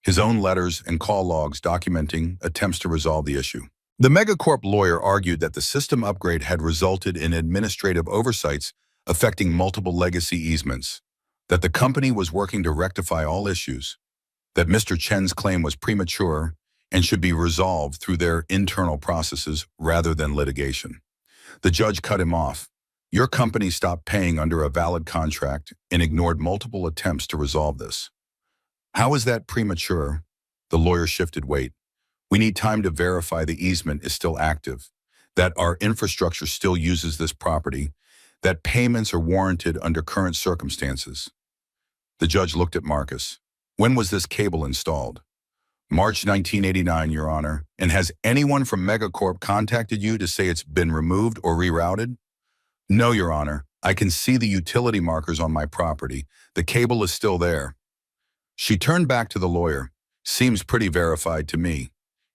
his own letters and call logs documenting attempts to resolve the issue. The Megacorp lawyer argued that the system upgrade had resulted in administrative oversights affecting multiple legacy easements, that the company was working to rectify all issues, that Mr. Chen's claim was premature and should be resolved through their internal processes rather than litigation. The judge cut him off. Your company stopped paying under a valid contract and ignored multiple attempts to resolve this. How is that premature? The lawyer shifted weight. We need time to verify the easement is still active, that our infrastructure still uses this property, that payments are warranted under current circumstances. The judge looked at Marcus. When was this cable installed? March 1989, Your Honor. And has anyone from Megacorp contacted you to say it's been removed or rerouted? No, Your Honor. I can see the utility markers on my property. The cable is still there. She turned back to the lawyer. Seems pretty verified to me.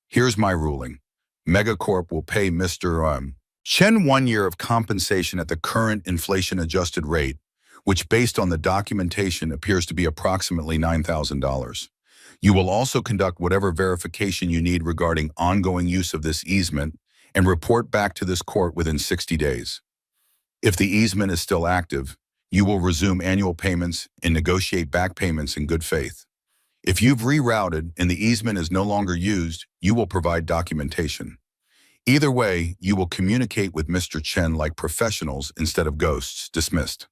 Here's my ruling. Megacorp will pay Mr. Chen 1 year of compensation at the current inflation-adjusted rate, which based on the documentation appears to be approximately $9,000. You will also conduct whatever verification you need regarding ongoing use of this easement and report back to this court within 60 days. If the easement is still active, you will resume annual payments and negotiate back payments in good faith. If you've rerouted and the easement is no longer used, you will provide documentation. Either way, you will communicate with Mr. Chen like professionals instead of ghosts. Dismissed.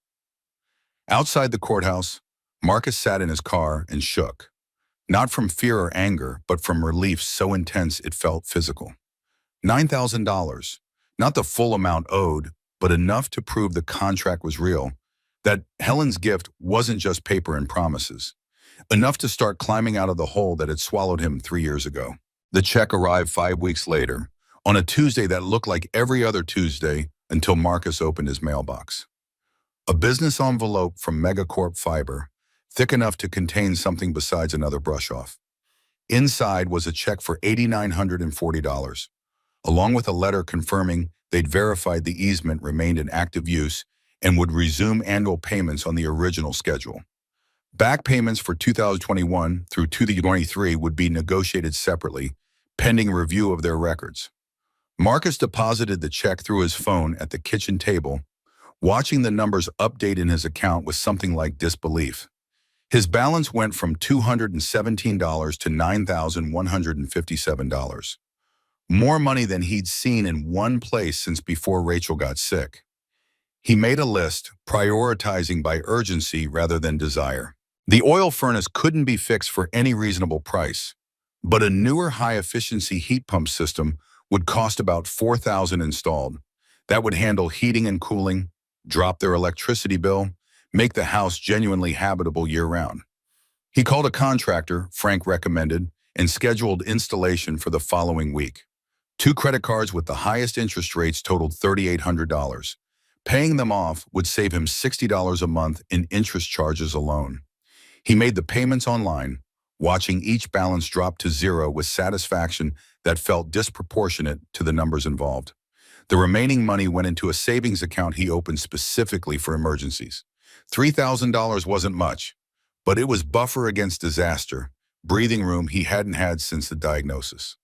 Outside the courthouse, Marcus sat in his car and shook. Not from fear or anger, but from relief so intense it felt physical. $9,000. Not the full amount owed, but enough to prove the contract was real, that Helen's gift wasn't just paper and promises. Enough to start climbing out of the hole that had swallowed him 3 years ago. The check arrived 5 weeks later, on a Tuesday that looked like every other Tuesday until Marcus opened his mailbox. A business envelope from Megacorp Fiber, thick enough to contain something besides another brush-off. Inside was a check for $8,940, along with a letter confirming they'd verified the easement remained in active use and would resume annual payments on the original schedule. Back payments for 2021 through 2023 would be negotiated separately, pending review of their records. Marcus deposited the check through his phone at the kitchen table, watching the numbers update in his account with something like disbelief. His balance went from $217 to $9,157. More money than he'd seen in one place since before Rachel got sick. He made a list, prioritizing by urgency rather than desire. The oil furnace couldn't be fixed for any reasonable price, but a newer high-efficiency heat pump system would cost about $4,000 installed. That would handle heating and cooling, drop their electricity bill, make the house genuinely habitable year-round. He called a contractor, Frank recommended, and scheduled installation for the following week. 2 credit cards with the highest interest rates totaled $3,800. Paying them off would save him $60 a month in interest charges alone. He made the payments online, watching each balance drop to zero with satisfaction that felt disproportionate to the numbers involved. The remaining money went into a savings account he opened specifically for emergencies. $3,000 wasn't much, but it was buffer against disaster, breathing room he hadn't had since the diagnosis.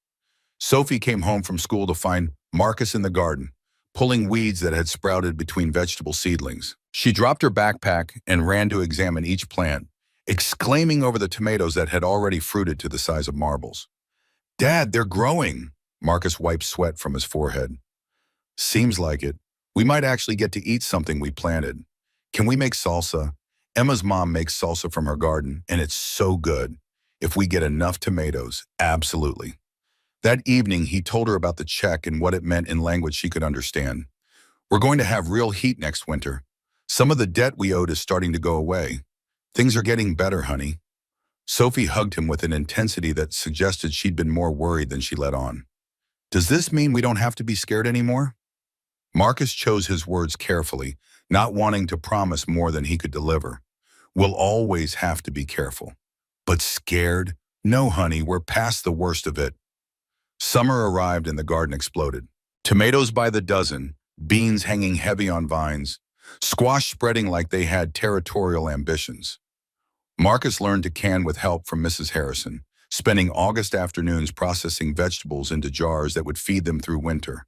Sophie came home from school to find Marcus in the garden, pulling weeds that had sprouted between vegetable seedlings. She dropped her backpack and ran to examine each plant, exclaiming over the tomatoes that had already fruited to the size of marbles. "Dad, they're growing!" Marcus wiped sweat from his forehead. "Seems like it. We might actually get to eat something we planted. Can we make salsa? Emma's mom makes salsa from her garden, and it's so good. If we get enough tomatoes, absolutely." That evening, he told her about the check and what it meant in language she could understand. "We're going to have real heat next winter. Some of the debt we owed is starting to go away. Things are getting better, honey." Sophie hugged him with an intensity that suggested she'd been more worried than she let on. "Does this mean we don't have to be scared anymore?" Marcus chose his words carefully, not wanting to promise more than he could deliver. "We'll always have to be careful. But scared? No, honey, we're past the worst of it." Summer arrived and the garden exploded. Tomatoes by the dozen, beans hanging heavy on vines, squash spreading like they had territorial ambitions. Marcus learned to can with help from Mrs. Harrison, spending August afternoons processing vegetables into jars that would feed them through winter.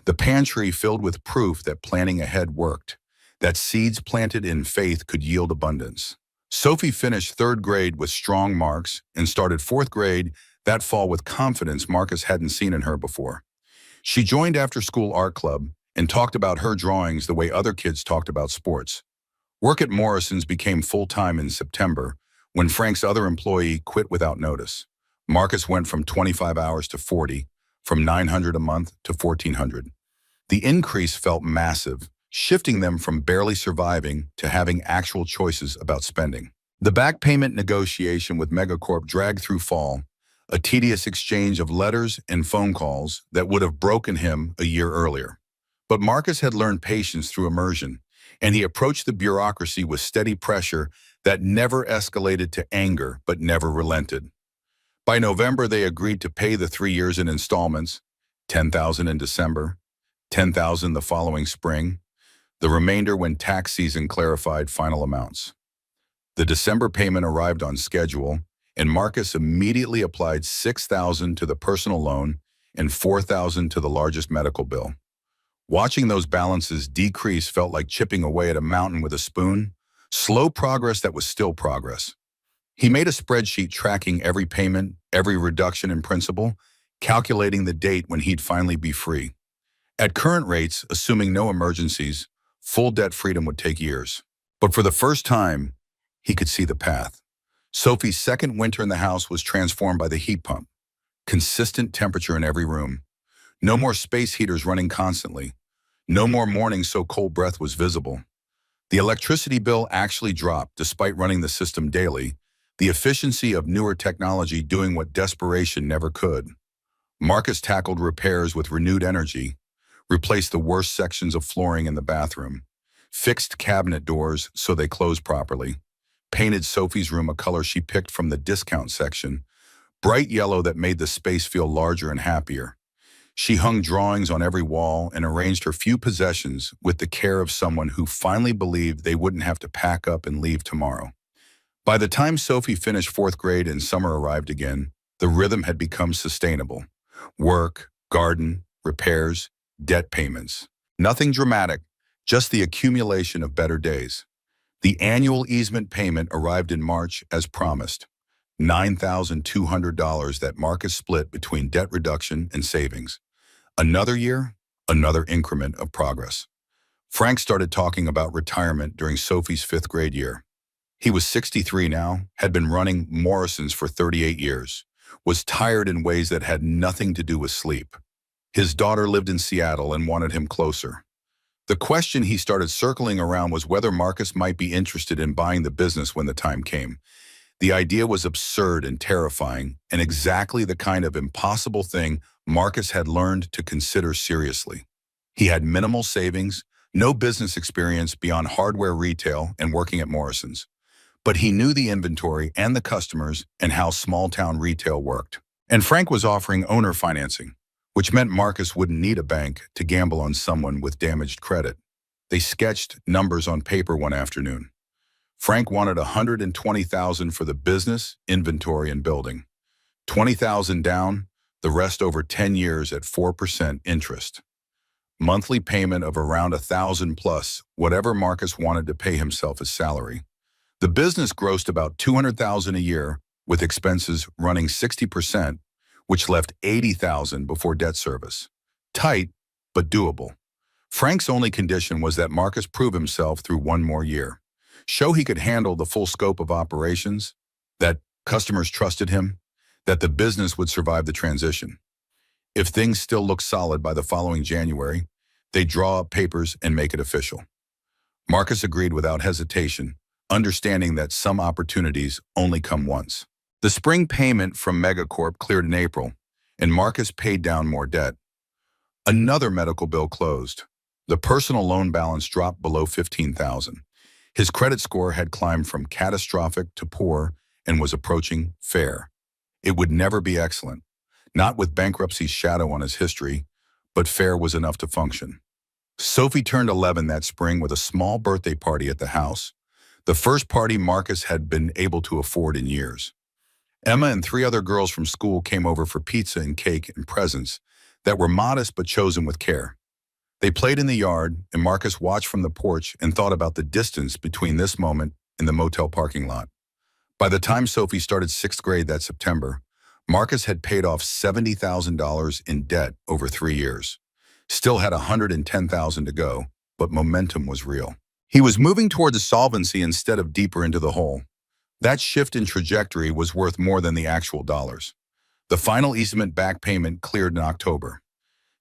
The pantry filled with proof that planning ahead worked, that seeds planted in faith could yield abundance. Sophie finished third grade with strong marks and started fourth grade that fall with confidence Marcus hadn't seen in her before. She joined after-school art club and talked about her drawings the way other kids talked about sports. Work at Morrison's became full-time in September when Frank's other employee quit without notice. Marcus went from 25 hours to 40, from $900 a month to $1,400. The increase felt massive, shifting them from barely surviving to having actual choices about spending. The back payment negotiation with Megacorp dragged through fall, a tedious exchange of letters and phone calls that would have broken him a year earlier. But Marcus had learned patience through immersion, and he approached the bureaucracy with steady pressure that never escalated to anger but never relented. By November, they agreed to pay the 3 years in installments, $10,000 in December, $10,000 the following spring, the remainder when tax season clarified final amounts. The December payment arrived on schedule, and Marcus immediately applied $6,000 to the personal loan and $4,000 to the largest medical bill. Watching those balances decrease felt like chipping away at a mountain with a spoon, slow progress that was still progress. He made a spreadsheet tracking every payment, every reduction in principal, calculating the date when he'd finally be free. At current rates, assuming no emergencies, full debt freedom would take years. But for the first time, he could see the path. Sophie's second winter in the house was transformed by the heat pump. Consistent temperature in every room. No more space heaters running constantly. No more mornings so cold breath was visible. The electricity bill actually dropped despite running the system daily, the efficiency of newer technology doing what desperation never could. Marcus tackled repairs with renewed energy, replaced the worst sections of flooring in the bathroom, fixed cabinet doors so they closed properly, painted Sophie's room a color she picked from the discount section, bright yellow that made the space feel larger and happier. She hung drawings on every wall and arranged her few possessions with the care of someone who finally believed they wouldn't have to pack up and leave tomorrow. By the time Sophie finished fourth grade and summer arrived again, the rhythm had become sustainable. Work, garden, repairs, debt payments. Nothing dramatic, just the accumulation of better days. The annual easement payment arrived in March as promised, $9,200 that Marcus split between debt reduction and savings. Another year, another increment of progress. Frank started talking about retirement during Sophie's fifth grade year. He was 63 now, had been running Morrison's for 38 years, was tired in ways that had nothing to do with sleep. His daughter lived in Seattle and wanted him closer. The question he started circling around was whether Marcus might be interested in buying the business when the time came. The idea was absurd and terrifying, and exactly the kind of impossible thing Marcus had learned to consider seriously. He had minimal savings, No business experience beyond hardware retail and working at Morrison's. But he knew the inventory and the customers and how small-town retail worked. And Frank was offering owner financing, which meant Marcus wouldn't need a bank to gamble on someone with damaged credit. They sketched numbers on paper one afternoon. Frank wanted $120,000 for the business, inventory, and building. $20,000 down, the rest over 10 years at 4% interest. Monthly payment of around $1,000 plus whatever Marcus wanted to pay himself as salary. The business grossed about $200,000 a year, with expenses running 60%, which left $80,000 before debt service. Tight, but doable. Frank's only condition was that Marcus prove himself through one more year. Show he could handle the full scope of operations, that customers trusted him, that the business would survive the transition. If things still looked solid by the following January, they'd draw up papers and make it official. Marcus agreed without hesitation, understanding that some opportunities only come once. The spring payment from Megacorp cleared in April, and Marcus paid down more debt. Another medical bill closed. The personal loan balance dropped below $15,000. His credit score had climbed from catastrophic to poor and was approaching fair. It would never be excellent, not with bankruptcy's shadow on his history, but fair was enough to function. Sophie turned 11 that spring with a small birthday party at the house, the first party Marcus had been able to afford in years. Emma and 3 other girls from school came over for pizza and cake and presents that were modest but chosen with care. They played in the yard, and Marcus watched from the porch and thought about the distance between this moment and the motel parking lot. By the time Sophie started 6th grade that September, Marcus had paid off $70,000 in debt over 3 years. Still had $110,000 to go, but momentum was real. He was moving toward the solvency instead of deeper into the hole. That shift in trajectory was worth more than the actual dollars. The final easement back payment cleared in October.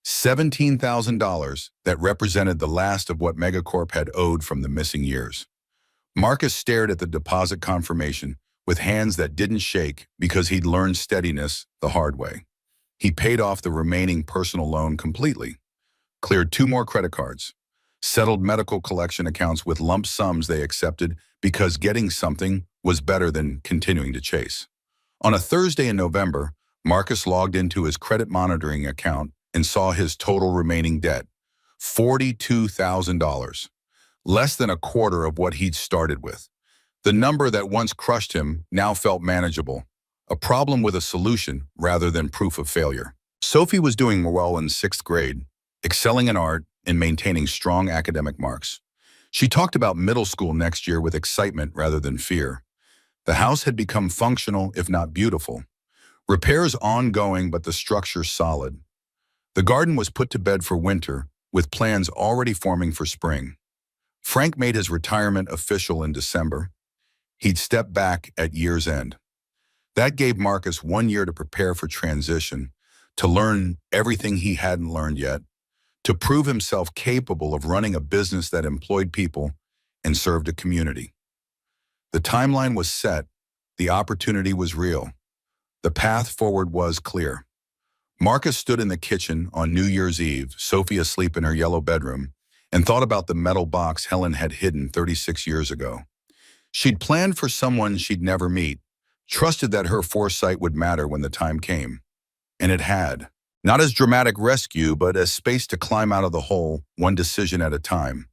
$17,000 that represented the last of what Megacorp had owed from the missing years. Marcus stared at the deposit confirmation with hands that didn't shake because he'd learned steadiness the hard way. He paid off the remaining personal loan completely, cleared 2 more credit cards, settled medical collection accounts with lump sums they accepted because getting something was better than continuing to chase. On a Thursday in November, Marcus logged into his credit monitoring account and saw his total remaining debt, $42,000, less than a quarter of what he'd started with. The number that once crushed him now felt manageable, a problem with a solution rather than proof of failure. Sophie was doing well in 6th grade, excelling in art and maintaining strong academic marks. She talked about middle school next year with excitement rather than fear. The house had become functional, if not beautiful. Repairs ongoing, but the structure solid. The garden was put to bed for winter, with plans already forming for spring. Frank made his retirement official in December. He'd step back at year's end. That gave Marcus 1 year to prepare for transition, to learn everything he hadn't learned yet, to prove himself capable of running a business that employed people and served a community. The timeline was set. The opportunity was real. The path forward was clear. Marcus stood in the kitchen on New Year's Eve, Sophie asleep in her yellow bedroom, and thought about the metal box Helen had hidden 36 years ago. She'd planned for someone she'd never meet, trusted that her foresight would matter when the time came. And it had. Not as dramatic rescue, but as space to climb out of the hole, one decision at a time.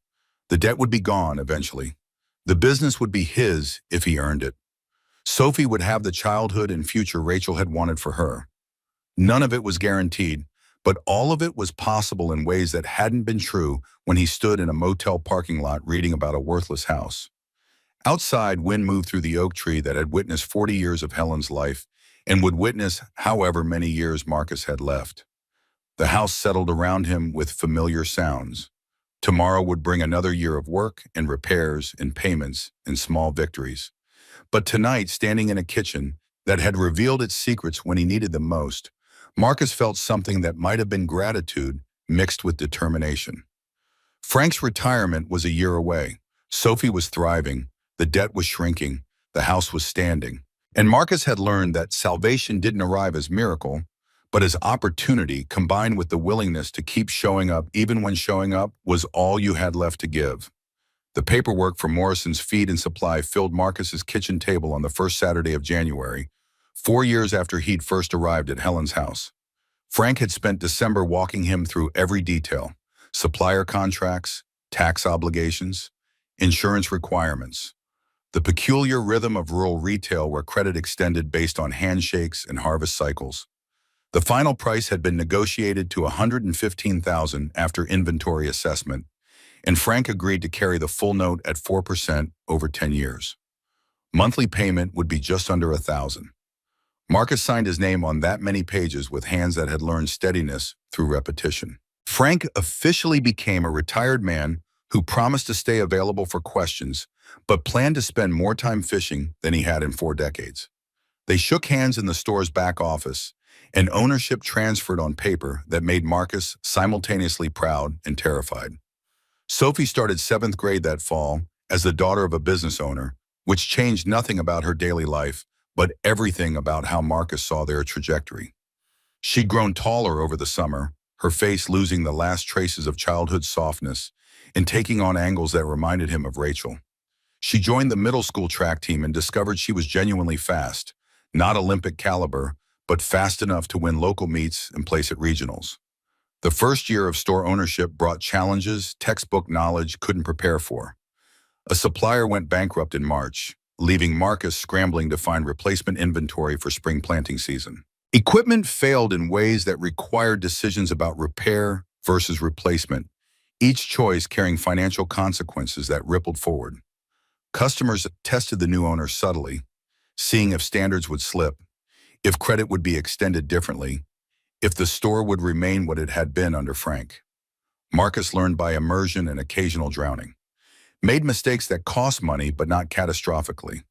The debt would be gone eventually. The business would be his if he earned it. Sophie would have the childhood and future Rachel had wanted for her. None of it was guaranteed, but all of it was possible in ways that hadn't been true when he stood in a motel parking lot reading about a worthless house. Outside, wind moved through the oak tree that had witnessed 40 years of Helen's life and would witness however many years Marcus had left. The house settled around him with familiar sounds. Tomorrow would bring another year of work and repairs and payments and small victories. But tonight, standing in a kitchen that had revealed its secrets when he needed them most, Marcus felt something that might have been gratitude mixed with determination. Frank's retirement was a year away. Sophie was thriving. The debt was shrinking. The house was standing. And Marcus had learned that salvation didn't arrive as miracle, But his opportunity, combined with the willingness to keep showing up even when showing up was all you had left to give. The paperwork for Morrison's Feed and Supply filled Marcus's kitchen table on the first Saturday of January, 4 years after he'd first arrived at Helen's house. Frank had spent December walking him through every detail: supplier contracts, tax obligations, insurance requirements, the peculiar rhythm of rural retail where credit extended based on handshakes and harvest cycles. The final price had been negotiated to $115,000 after inventory assessment, and Frank agreed to carry the full note at 4% over 10 years. Monthly payment would be just under $1,000. Marcus signed his name on that many pages with hands that had learned steadiness through repetition. Frank officially became a retired man who promised to stay available for questions, but planned to spend more time fishing than he had in 4 decades. They shook hands in the store's back office, and ownership transferred on paper that made Marcus simultaneously proud and terrified. Sophie started 7th grade that fall as the daughter of a business owner, which changed nothing about her daily life, but everything about how Marcus saw their trajectory. She'd grown taller over the summer, her face losing the last traces of childhood softness and taking on angles that reminded him of Rachel. She joined the middle school track team and discovered she was genuinely fast, not Olympic caliber, but fast enough to win local meets and place at regionals. The first year of store ownership brought challenges textbook knowledge couldn't prepare for. A supplier went bankrupt in March, leaving Marcus scrambling to find replacement inventory for spring planting season. Equipment failed in ways that required decisions about repair versus replacement, each choice carrying financial consequences that rippled forward. Customers tested the new owner subtly, seeing if standards would slip, if credit would be extended differently, if the store would remain what it had been under Frank. Marcus learned by immersion and occasional drowning, made mistakes that cost money but not catastrophically,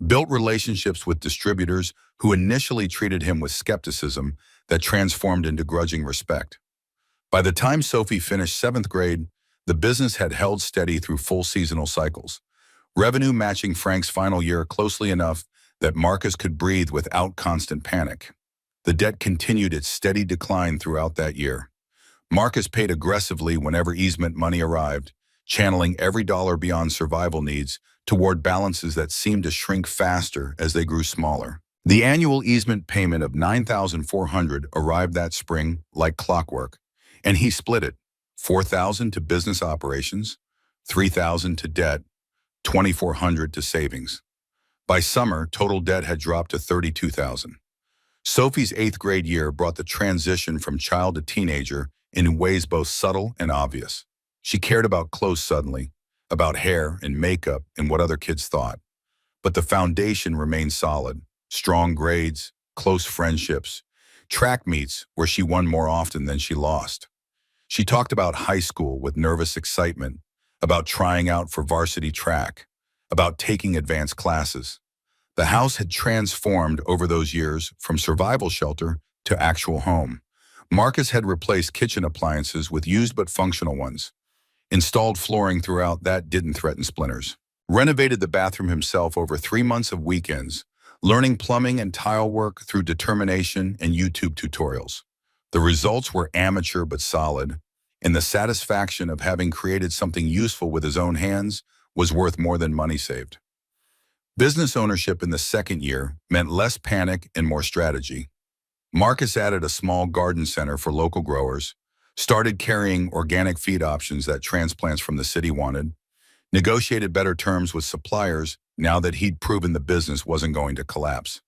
built relationships with distributors who initially treated him with skepticism that transformed into grudging respect. By the time Sophie finished 7th grade, the business had held steady through full seasonal cycles, revenue matching Frank's final year closely enough that Marcus could breathe without constant panic. The debt continued its steady decline throughout that year. Marcus paid aggressively whenever easement money arrived, channeling every dollar beyond survival needs toward balances that seemed to shrink faster as they grew smaller. The annual easement payment of $9,400 arrived that spring like clockwork, and he split it: $4,000 to business operations, $3,000 to debt, $2,400 to savings. By summer, total debt had dropped to $32,000. Sophie's 8th grade year brought the transition from child to teenager in ways both subtle and obvious. She cared about clothes suddenly, about hair and makeup and what other kids thought. But the foundation remained solid: strong grades, close friendships, track meets where she won more often than she lost. She talked about high school with nervous excitement, about trying out for varsity track, about taking advanced classes. The house had transformed over those years from survival shelter to actual home. Marcus had replaced kitchen appliances with used but functional ones, installed flooring throughout that didn't threaten splinters, renovated the bathroom himself over 3 months of weekends, learning plumbing and tile work through determination and YouTube tutorials. The results were amateur but solid, and the satisfaction of having created something useful with his own hands was worth more than money saved. Business ownership in the 2nd year meant less panic and more strategy. Marcus added a small garden center for local growers, started carrying organic feed options that transplants from the city wanted, negotiated better terms with suppliers now that he'd proven the business wasn't going to collapse.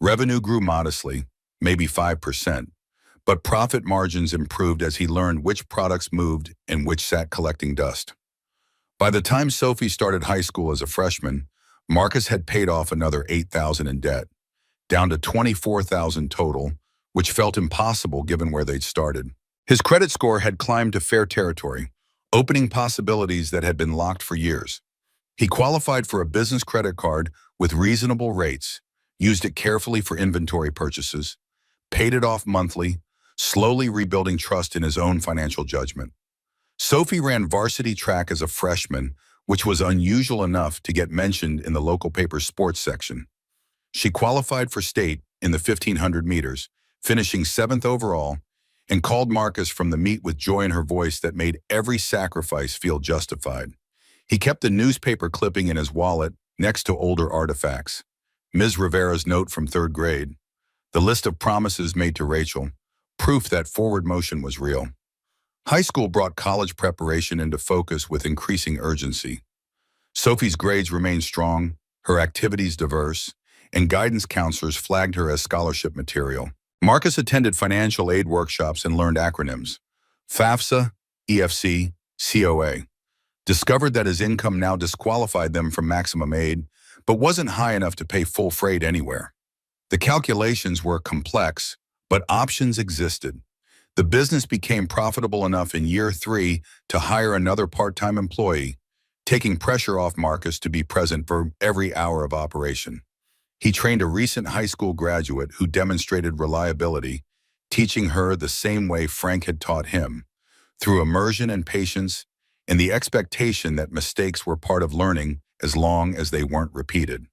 Revenue grew modestly, maybe 5%, but profit margins improved as he learned which products moved and which sat collecting dust. By the time Sophie started high school as a freshman, Marcus had paid off another $8,000 in debt, down to $24,000 total, which felt impossible given where they'd started. His credit score had climbed to fair territory, opening possibilities that had been locked for years. He qualified for a business credit card with reasonable rates, used it carefully for inventory purchases, paid it off monthly, slowly rebuilding trust in his own financial judgment. Sophie ran varsity track as a freshman, which was unusual enough to get mentioned in the local paper's sports section. She qualified for state in the 1,500 meters, finishing 7th overall, and called Marcus from the meet with joy in her voice that made every sacrifice feel justified. He kept the newspaper clipping in his wallet next to older artifacts. Ms. Rivera's note from 3rd grade, the list of promises made to Rachel, proof that forward motion was real. High school brought college preparation into focus with increasing urgency. Sophie's grades remained strong, her activities diverse, and guidance counselors flagged her as scholarship material. Marcus attended financial aid workshops and learned acronyms. FAFSA, EFC, COA. Discovered that his income now disqualified them from maximum aid, but wasn't high enough to pay full freight anywhere. The calculations were complex, but options existed. The business became profitable enough in year 3 to hire another part-time employee, taking pressure off Marcus to be present for every hour of operation. He trained a recent high school graduate who demonstrated reliability, teaching her the same way Frank had taught him, through immersion and patience, and the expectation that mistakes were part of learning as long as they weren't repeated.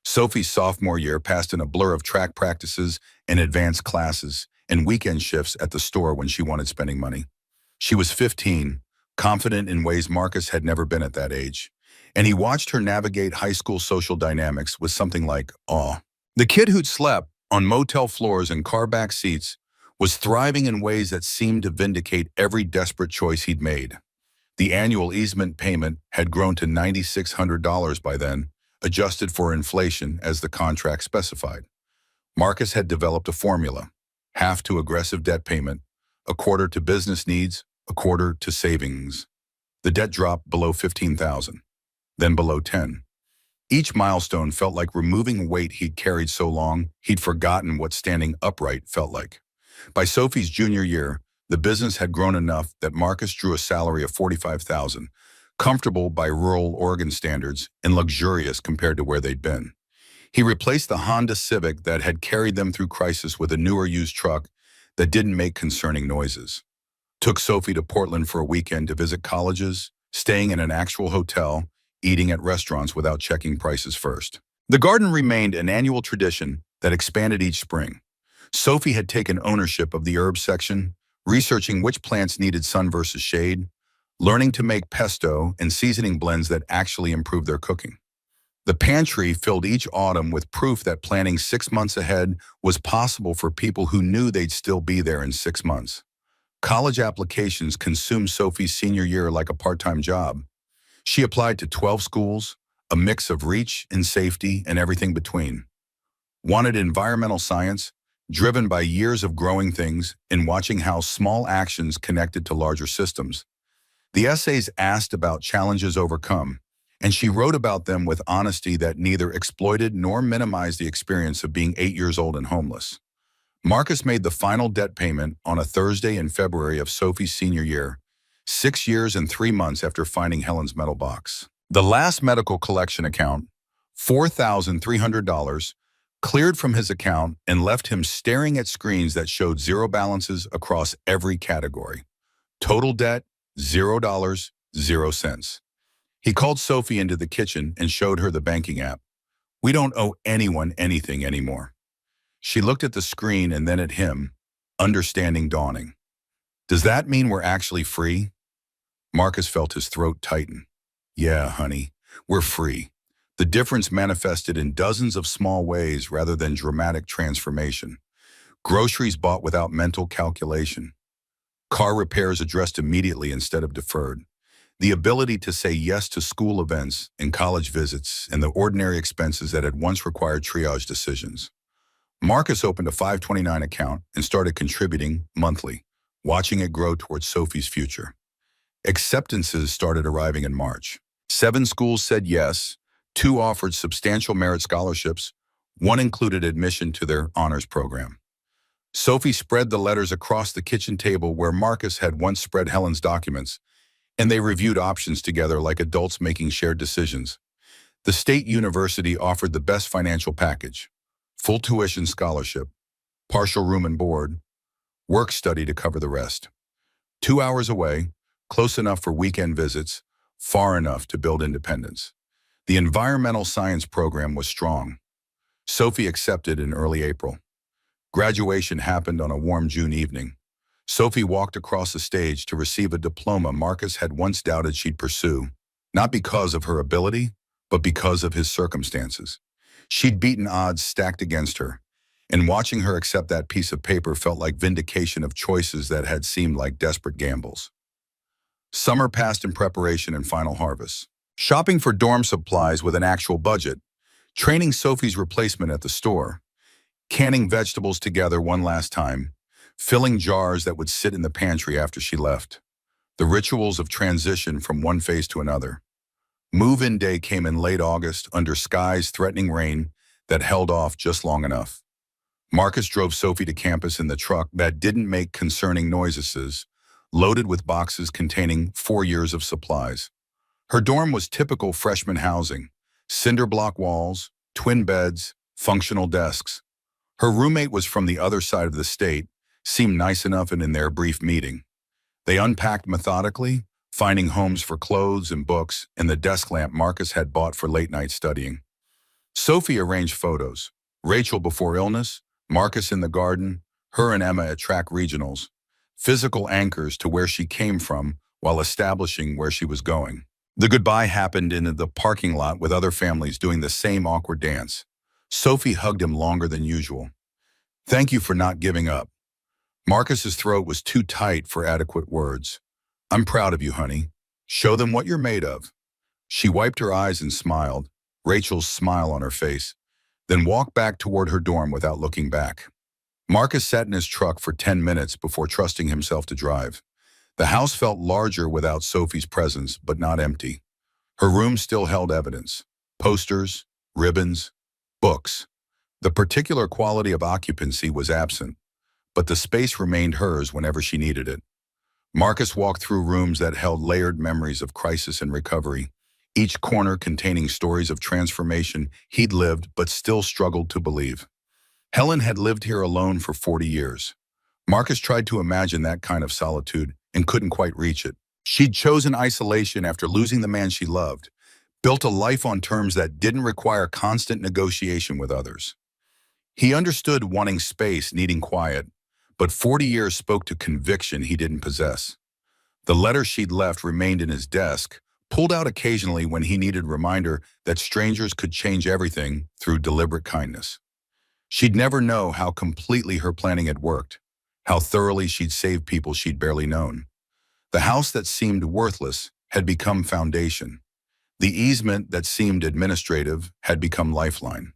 Sophie's sophomore year passed in a blur of track practices and advanced classes and weekend shifts at the store when she wanted spending money. She was 15, confident in ways Marcus had never been at that age, and he watched her navigate high school social dynamics with something like awe. The kid who'd slept on motel floors and car back seats was thriving in ways that seemed to vindicate every desperate choice he'd made. The annual easement payment had grown to $9,600 by then, adjusted for inflation as the contract specified. Marcus had developed a formula: half to aggressive debt payment, a quarter to business needs, a quarter to savings. The debt dropped below $15,000, then below $10,000. Each milestone felt like removing a weight he'd carried so long he'd forgotten what standing upright felt like. By Sophie's junior year, the business had grown enough that Marcus drew a salary of $45,000, comfortable by rural Oregon standards and luxurious compared to where they'd been. He replaced the Honda Civic that had carried them through crisis with a newer used truck that didn't make concerning noises. Took Sophie to Portland for a weekend to visit colleges, staying in an actual hotel, eating at restaurants without checking prices first. The garden remained an annual tradition that expanded each spring. Sophie had taken ownership of the herbs section, researching which plants needed sun versus shade, learning to make pesto and seasoning blends that actually improved their cooking. The pantry filled each autumn with proof that planning 6 months ahead was possible for people who knew they'd still be there in 6 months. College applications consumed Sophie's senior year like a part-time job. She applied to 12 schools, a mix of reach and safety and everything between. Wanted environmental science, driven by years of growing things and watching how small actions connected to larger systems. The essays asked about challenges overcome, and she wrote about them with honesty that neither exploited nor minimized the experience of being 8 years old and homeless. Marcus made the final debt payment on a Thursday in February of Sophie's senior year, 6 years and 3 months after finding Helen's metal box. The last medical collection account, $4,300, cleared from his account and left him staring at screens that showed zero balances across every category. Total debt, $0, 0 cents. He called Sophie into the kitchen and showed her the banking app. We don't owe anyone anything anymore. She looked at the screen and then at him, understanding dawning. Does that mean we're actually free? Marcus felt his throat tighten. Yeah, honey, we're free. The difference manifested in dozens of small ways rather than dramatic transformation. Groceries bought without mental calculation. Car repairs addressed immediately instead of deferred. The ability to say yes to school events and college visits and the ordinary expenses that had once required triage decisions. Marcus opened a 529 account and started contributing monthly, watching it grow towards Sophie's future. Acceptances started arriving in March. 7 schools said yes, 2 offered substantial merit scholarships, 1 included admission to their honors program. Sophie spread the letters across the kitchen table where Marcus had once spread Helen's documents, and they reviewed options together like adults making shared decisions. The state university offered the best financial package: full tuition scholarship, partial room and board, work study to cover the rest. 2 hours away, close enough for weekend visits, far enough to build independence. The environmental science program was strong. Sophie accepted in early April. Graduation happened on a warm June evening. Sophie walked across the stage to receive a diploma Marcus had once doubted she'd pursue, not because of her ability, but because of his circumstances. She'd beaten odds stacked against her, and watching her accept that piece of paper felt like vindication of choices that had seemed like desperate gambles. Summer passed in preparation and final harvest. Shopping for dorm supplies with an actual budget, training Sophie's replacement at the store, canning vegetables together one last time, filling jars that would sit in the pantry after she left. The rituals of transition from one phase to another. Move-in day came in late August under skies threatening rain that held off just long enough. Marcus drove Sophie to campus in the truck that didn't make concerning noises, loaded with boxes containing 4 years of supplies. Her dorm was typical freshman housing, cinder block walls, twin beds, functional desks. Her roommate was from the other side of the state, seemed nice enough and in their brief meeting. They unpacked methodically, finding homes for clothes and books and the desk lamp Marcus had bought for late-night studying. Sophie arranged photos. Rachel before illness, Marcus in the garden, her and Emma at track regionals, physical anchors to where she came from while establishing where she was going. The goodbye happened in the parking lot with other families doing the same awkward dance. Sophie hugged him longer than usual. "Thank you for not giving up." Marcus's throat was too tight for adequate words. "I'm proud of you, honey. Show them what you're made of." She wiped her eyes and smiled, Rachel's smile on her face, then walked back toward her dorm without looking back. Marcus sat in his truck for 10 minutes before trusting himself to drive. The house felt larger without Sophie's presence, but not empty. Her room still held evidence. Posters, ribbons, books. The particular quality of occupancy was absent, but the space remained hers whenever she needed it. Marcus walked through rooms that held layered memories of crisis and recovery, each corner containing stories of transformation he'd lived but still struggled to believe. Helen had lived here alone for 40 years. Marcus tried to imagine that kind of solitude and couldn't quite reach it. She'd chosen isolation after losing the man she loved, built a life on terms that didn't require constant negotiation with others. He understood wanting space, needing quiet, but 40 years spoke to conviction he didn't possess. The letter she'd left remained in his desk, pulled out occasionally when he needed reminder that strangers could change everything through deliberate kindness. She'd never know how completely her planning had worked, how thoroughly she'd saved people she'd barely known. The house that seemed worthless had become foundation. The easement that seemed administrative had become lifeline.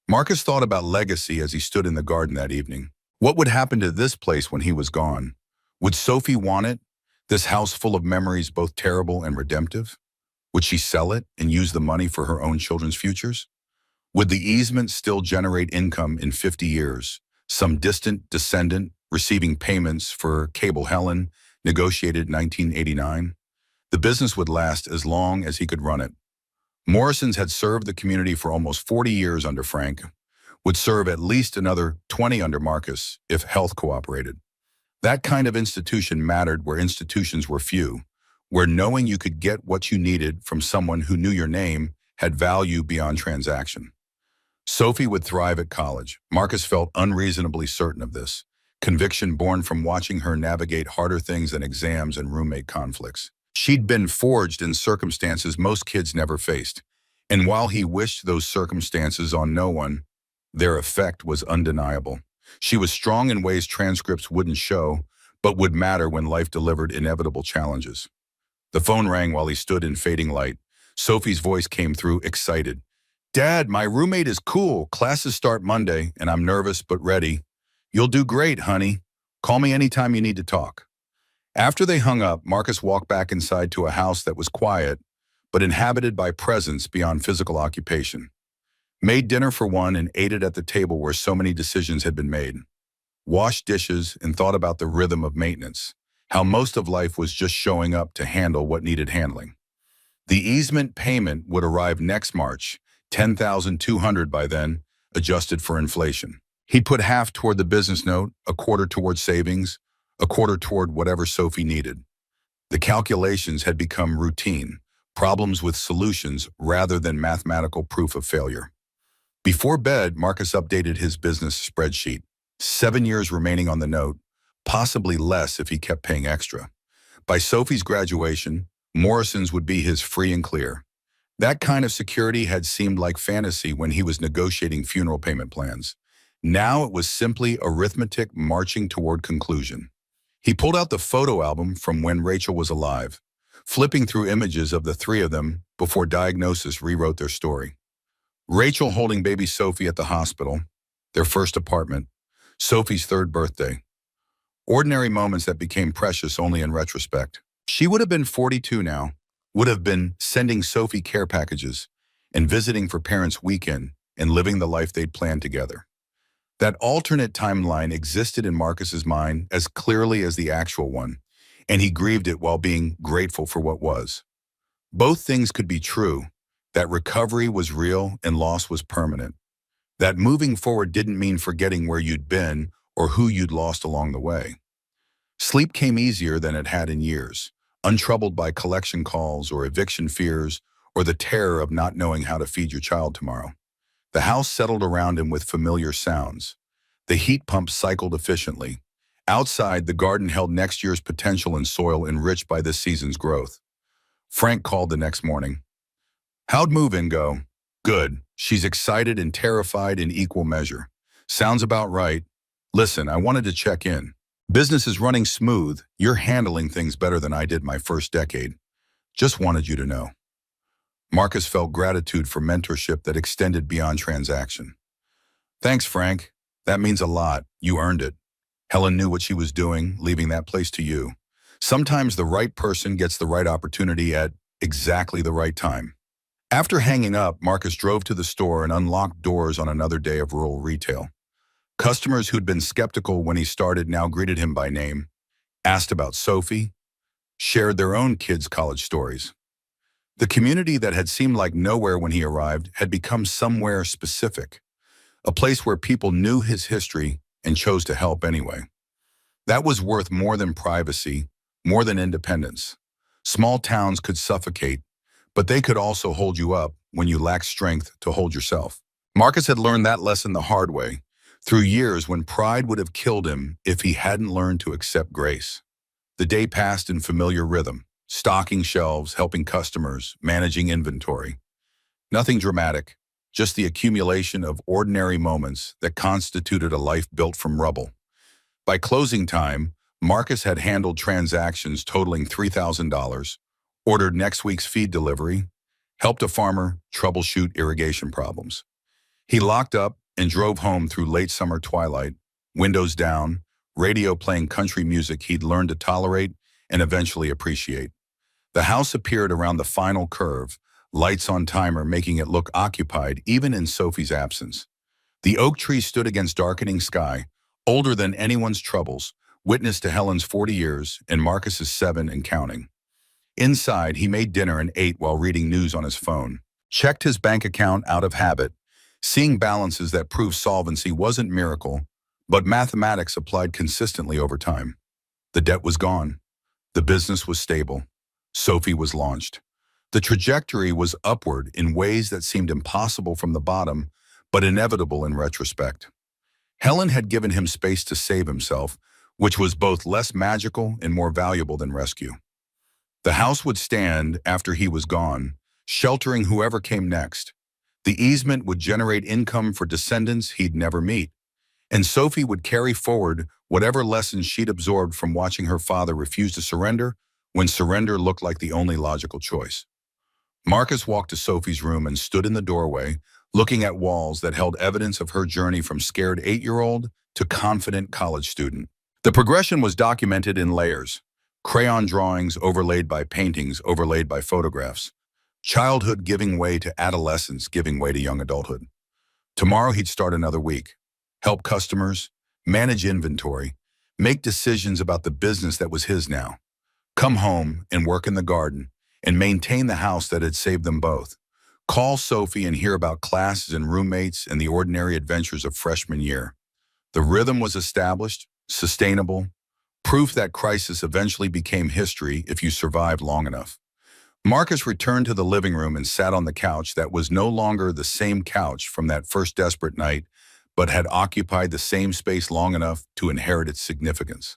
Marcus thought about legacy as he stood in the garden that evening. What would happen to this place when he was gone? Would Sophie want it? This house full of memories both terrible and redemptive? Would she sell it and use the money for her own children's futures? Would the easement still generate income in 50 years? Some distant descendant receiving payments for cable Helen, negotiated in 1989? The business would last as long as he could run it. Morrison's had served the community for almost 40 years under Frank, would serve at least another 20 under Marcus if health cooperated. That kind of institution mattered where institutions were few, where knowing you could get what you needed from someone who knew your name had value beyond transaction. Sophie would thrive at college. Marcus felt unreasonably certain of this, conviction born from watching her navigate harder things than exams and roommate conflicts. She'd been forged in circumstances most kids never faced, and while he wished those circumstances on no one, their effect was undeniable. She was strong in ways transcripts wouldn't show, but would matter when life delivered inevitable challenges. The phone rang while he stood in fading light. Sophie's voice came through, excited. "Dad, my roommate is cool. Classes start Monday, and I'm nervous but ready. You'll do great, honey. Call me anytime you need to talk." After they hung up, Marcus walked back inside to a house that was quiet, but inhabited by presence beyond physical occupation. Made dinner for one and ate it at the table where so many decisions had been made. Washed dishes and thought about the rhythm of maintenance, how most of life was just showing up to handle what needed handling. The easement payment would arrive next March, $10,200 by then, adjusted for inflation. He'd put half toward the business note, a quarter toward savings, a quarter toward whatever Sophie needed. The calculations had become routine, problems with solutions rather than mathematical proof of failure. Before bed, Marcus updated his business spreadsheet. 7 years remaining on the note, possibly less if he kept paying extra. By Sophie's graduation, Morrison's would be his free and clear. That kind of security had seemed like fantasy when he was negotiating funeral payment plans. Now it was simply arithmetic marching toward conclusion. He pulled out the photo album from when Rachel was alive, flipping through images of the three of them before diagnosis rewrote their story. Rachel holding baby Sophie at the hospital, their first apartment, Sophie's third birthday. Ordinary moments that became precious only in retrospect. She would have been 42 now, would have been sending Sophie care packages and visiting for parents' weekend and living the life they'd planned together. That alternate timeline existed in Marcus's mind as clearly as the actual one, and he grieved it while being grateful for what was. Both things could be true, that recovery was real and loss was permanent. That moving forward didn't mean forgetting where you'd been or who you'd lost along the way. Sleep came easier than it had in years, untroubled by collection calls or eviction fears or the terror of not knowing how to feed your child tomorrow. The house settled around him with familiar sounds. The heat pump cycled efficiently. Outside, the garden held next year's potential in soil enriched by this season's growth. Frank called the next morning. "How'd move-in go?" "Good. She's excited and terrified in equal measure." "Sounds about right. Listen, I wanted to check in. Business is running smooth. You're handling things better than I did my first decade. Just wanted you to know." Marcus felt gratitude for mentorship that extended beyond transaction. "Thanks, Frank. That means a lot. You earned it." Helen knew what she was doing, leaving that place to you. Sometimes the right person gets the right opportunity at exactly the right time. After hanging up, Marcus drove to the store and unlocked doors on another day of rural retail. Customers who'd been skeptical when he started now greeted him by name, asked about Sophie, shared their own kids' college stories. The community that had seemed like nowhere when he arrived had become somewhere specific, a place where people knew his history and chose to help anyway. That was worth more than privacy, more than independence. Small towns could suffocate, but they could also hold you up when you lacked strength to hold yourself. Marcus had learned that lesson the hard way, through years when pride would have killed him if he hadn't learned to accept grace. The day passed in familiar rhythm, stocking shelves, helping customers, managing inventory. Nothing dramatic, just the accumulation of ordinary moments that constituted a life built from rubble. By closing time, Marcus had handled transactions totaling $3,000, ordered next week's feed delivery, helped a farmer troubleshoot irrigation problems. He locked up and drove home through late summer twilight, windows down, radio playing country music he'd learned to tolerate and eventually appreciate. The house appeared around the final curve, lights on timer making it look occupied even in Sophie's absence. The oak tree stood against darkening sky, older than anyone's troubles, witness to Helen's 40 years and Marcus's 7 and counting. Inside, he made dinner and ate while reading news on his phone. Checked his bank account out of habit, seeing balances that proved solvency wasn't miracle, but mathematics applied consistently over time. The debt was gone. The business was stable. Sophie was launched. The trajectory was upward in ways that seemed impossible from the bottom, but inevitable in retrospect. Helen had given him space to save himself, which was both less magical and more valuable than rescue. The house would stand after he was gone, sheltering whoever came next. The easement would generate income for descendants he'd never meet, and Sophie would carry forward whatever lessons she'd absorbed from watching her father refuse to surrender when surrender looked like the only logical choice. Marcus walked to Sophie's room and stood in the doorway, looking at walls that held evidence of her journey from scared 8-year-old to confident college student. The progression was documented in layers, crayon drawings overlaid by paintings overlaid by photographs, childhood giving way to adolescence giving way to young adulthood. Tomorrow he'd start another week, help customers, manage inventory, make decisions about the business that was his now, come home and work in the garden, and maintain the house that had saved them both. Call Sophie and hear about classes and roommates and the ordinary adventures of freshman year. The rhythm was established, sustainable, proof that crisis eventually became history if you survived long enough. Marcus returned to the living room and sat on the couch that was no longer the same couch from that first desperate night, but had occupied the same space long enough to inherit its significance.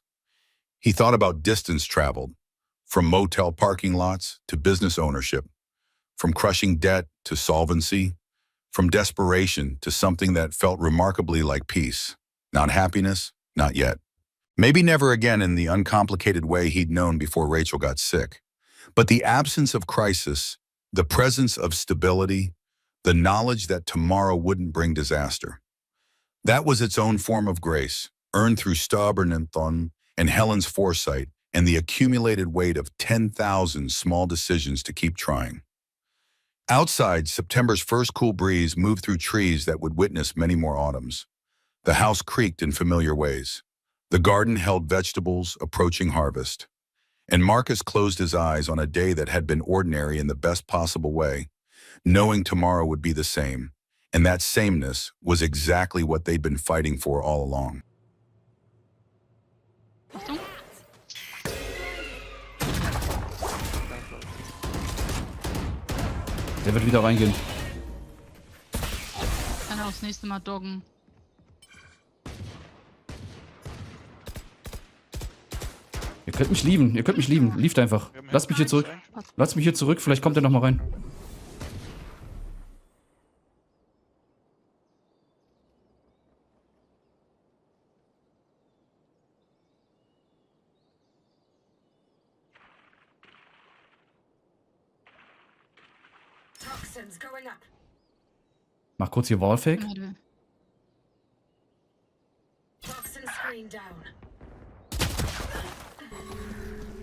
He thought about distance traveled, from motel parking lots to business ownership, from crushing debt to solvency, from desperation to something that felt remarkably like peace. Not happiness, not yet. Maybe never again in the uncomplicated way he'd known before Rachel got sick. But the absence of crisis, the presence of stability, the knowledge that tomorrow wouldn't bring disaster. That was its own form of grace, earned through stubbornness and Helen's foresight and the accumulated weight of 10,000 small decisions to keep trying. Outside, September's first cool breeze moved through trees that would witness many more autumns. The house creaked in familiar ways. The garden held vegetables approaching harvest. And Marcus closed his eyes on a day that had been ordinary in the best possible way, knowing tomorrow would be the same. And that sameness was exactly what they'd been fighting for all along. Achtung. Der wird wieder reingehen. Kann er aufs nächste Mal doggen. Ihr könnt mich lieben, ihr könnt mich lieben. Lieft einfach. Lasst mich hier zurück. Lasst mich hier zurück, vielleicht kommt er noch mal rein. Mach kurz hier Wallfake.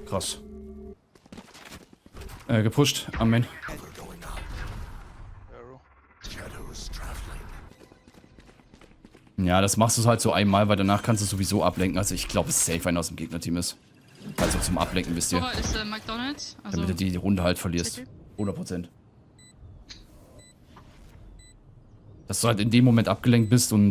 Krass. Gepusht. Amen. Ja, das machst du halt so einmal, weil danach kannst du sowieso ablenken. Also ich glaube, es safe einer aus dem Gegnerteam ist. Also zum Ablenken, wisst ihr. Ist McDonald's. Also damit du die Runde halt verlierst. 100%. Dass du halt in dem Moment abgelenkt bist und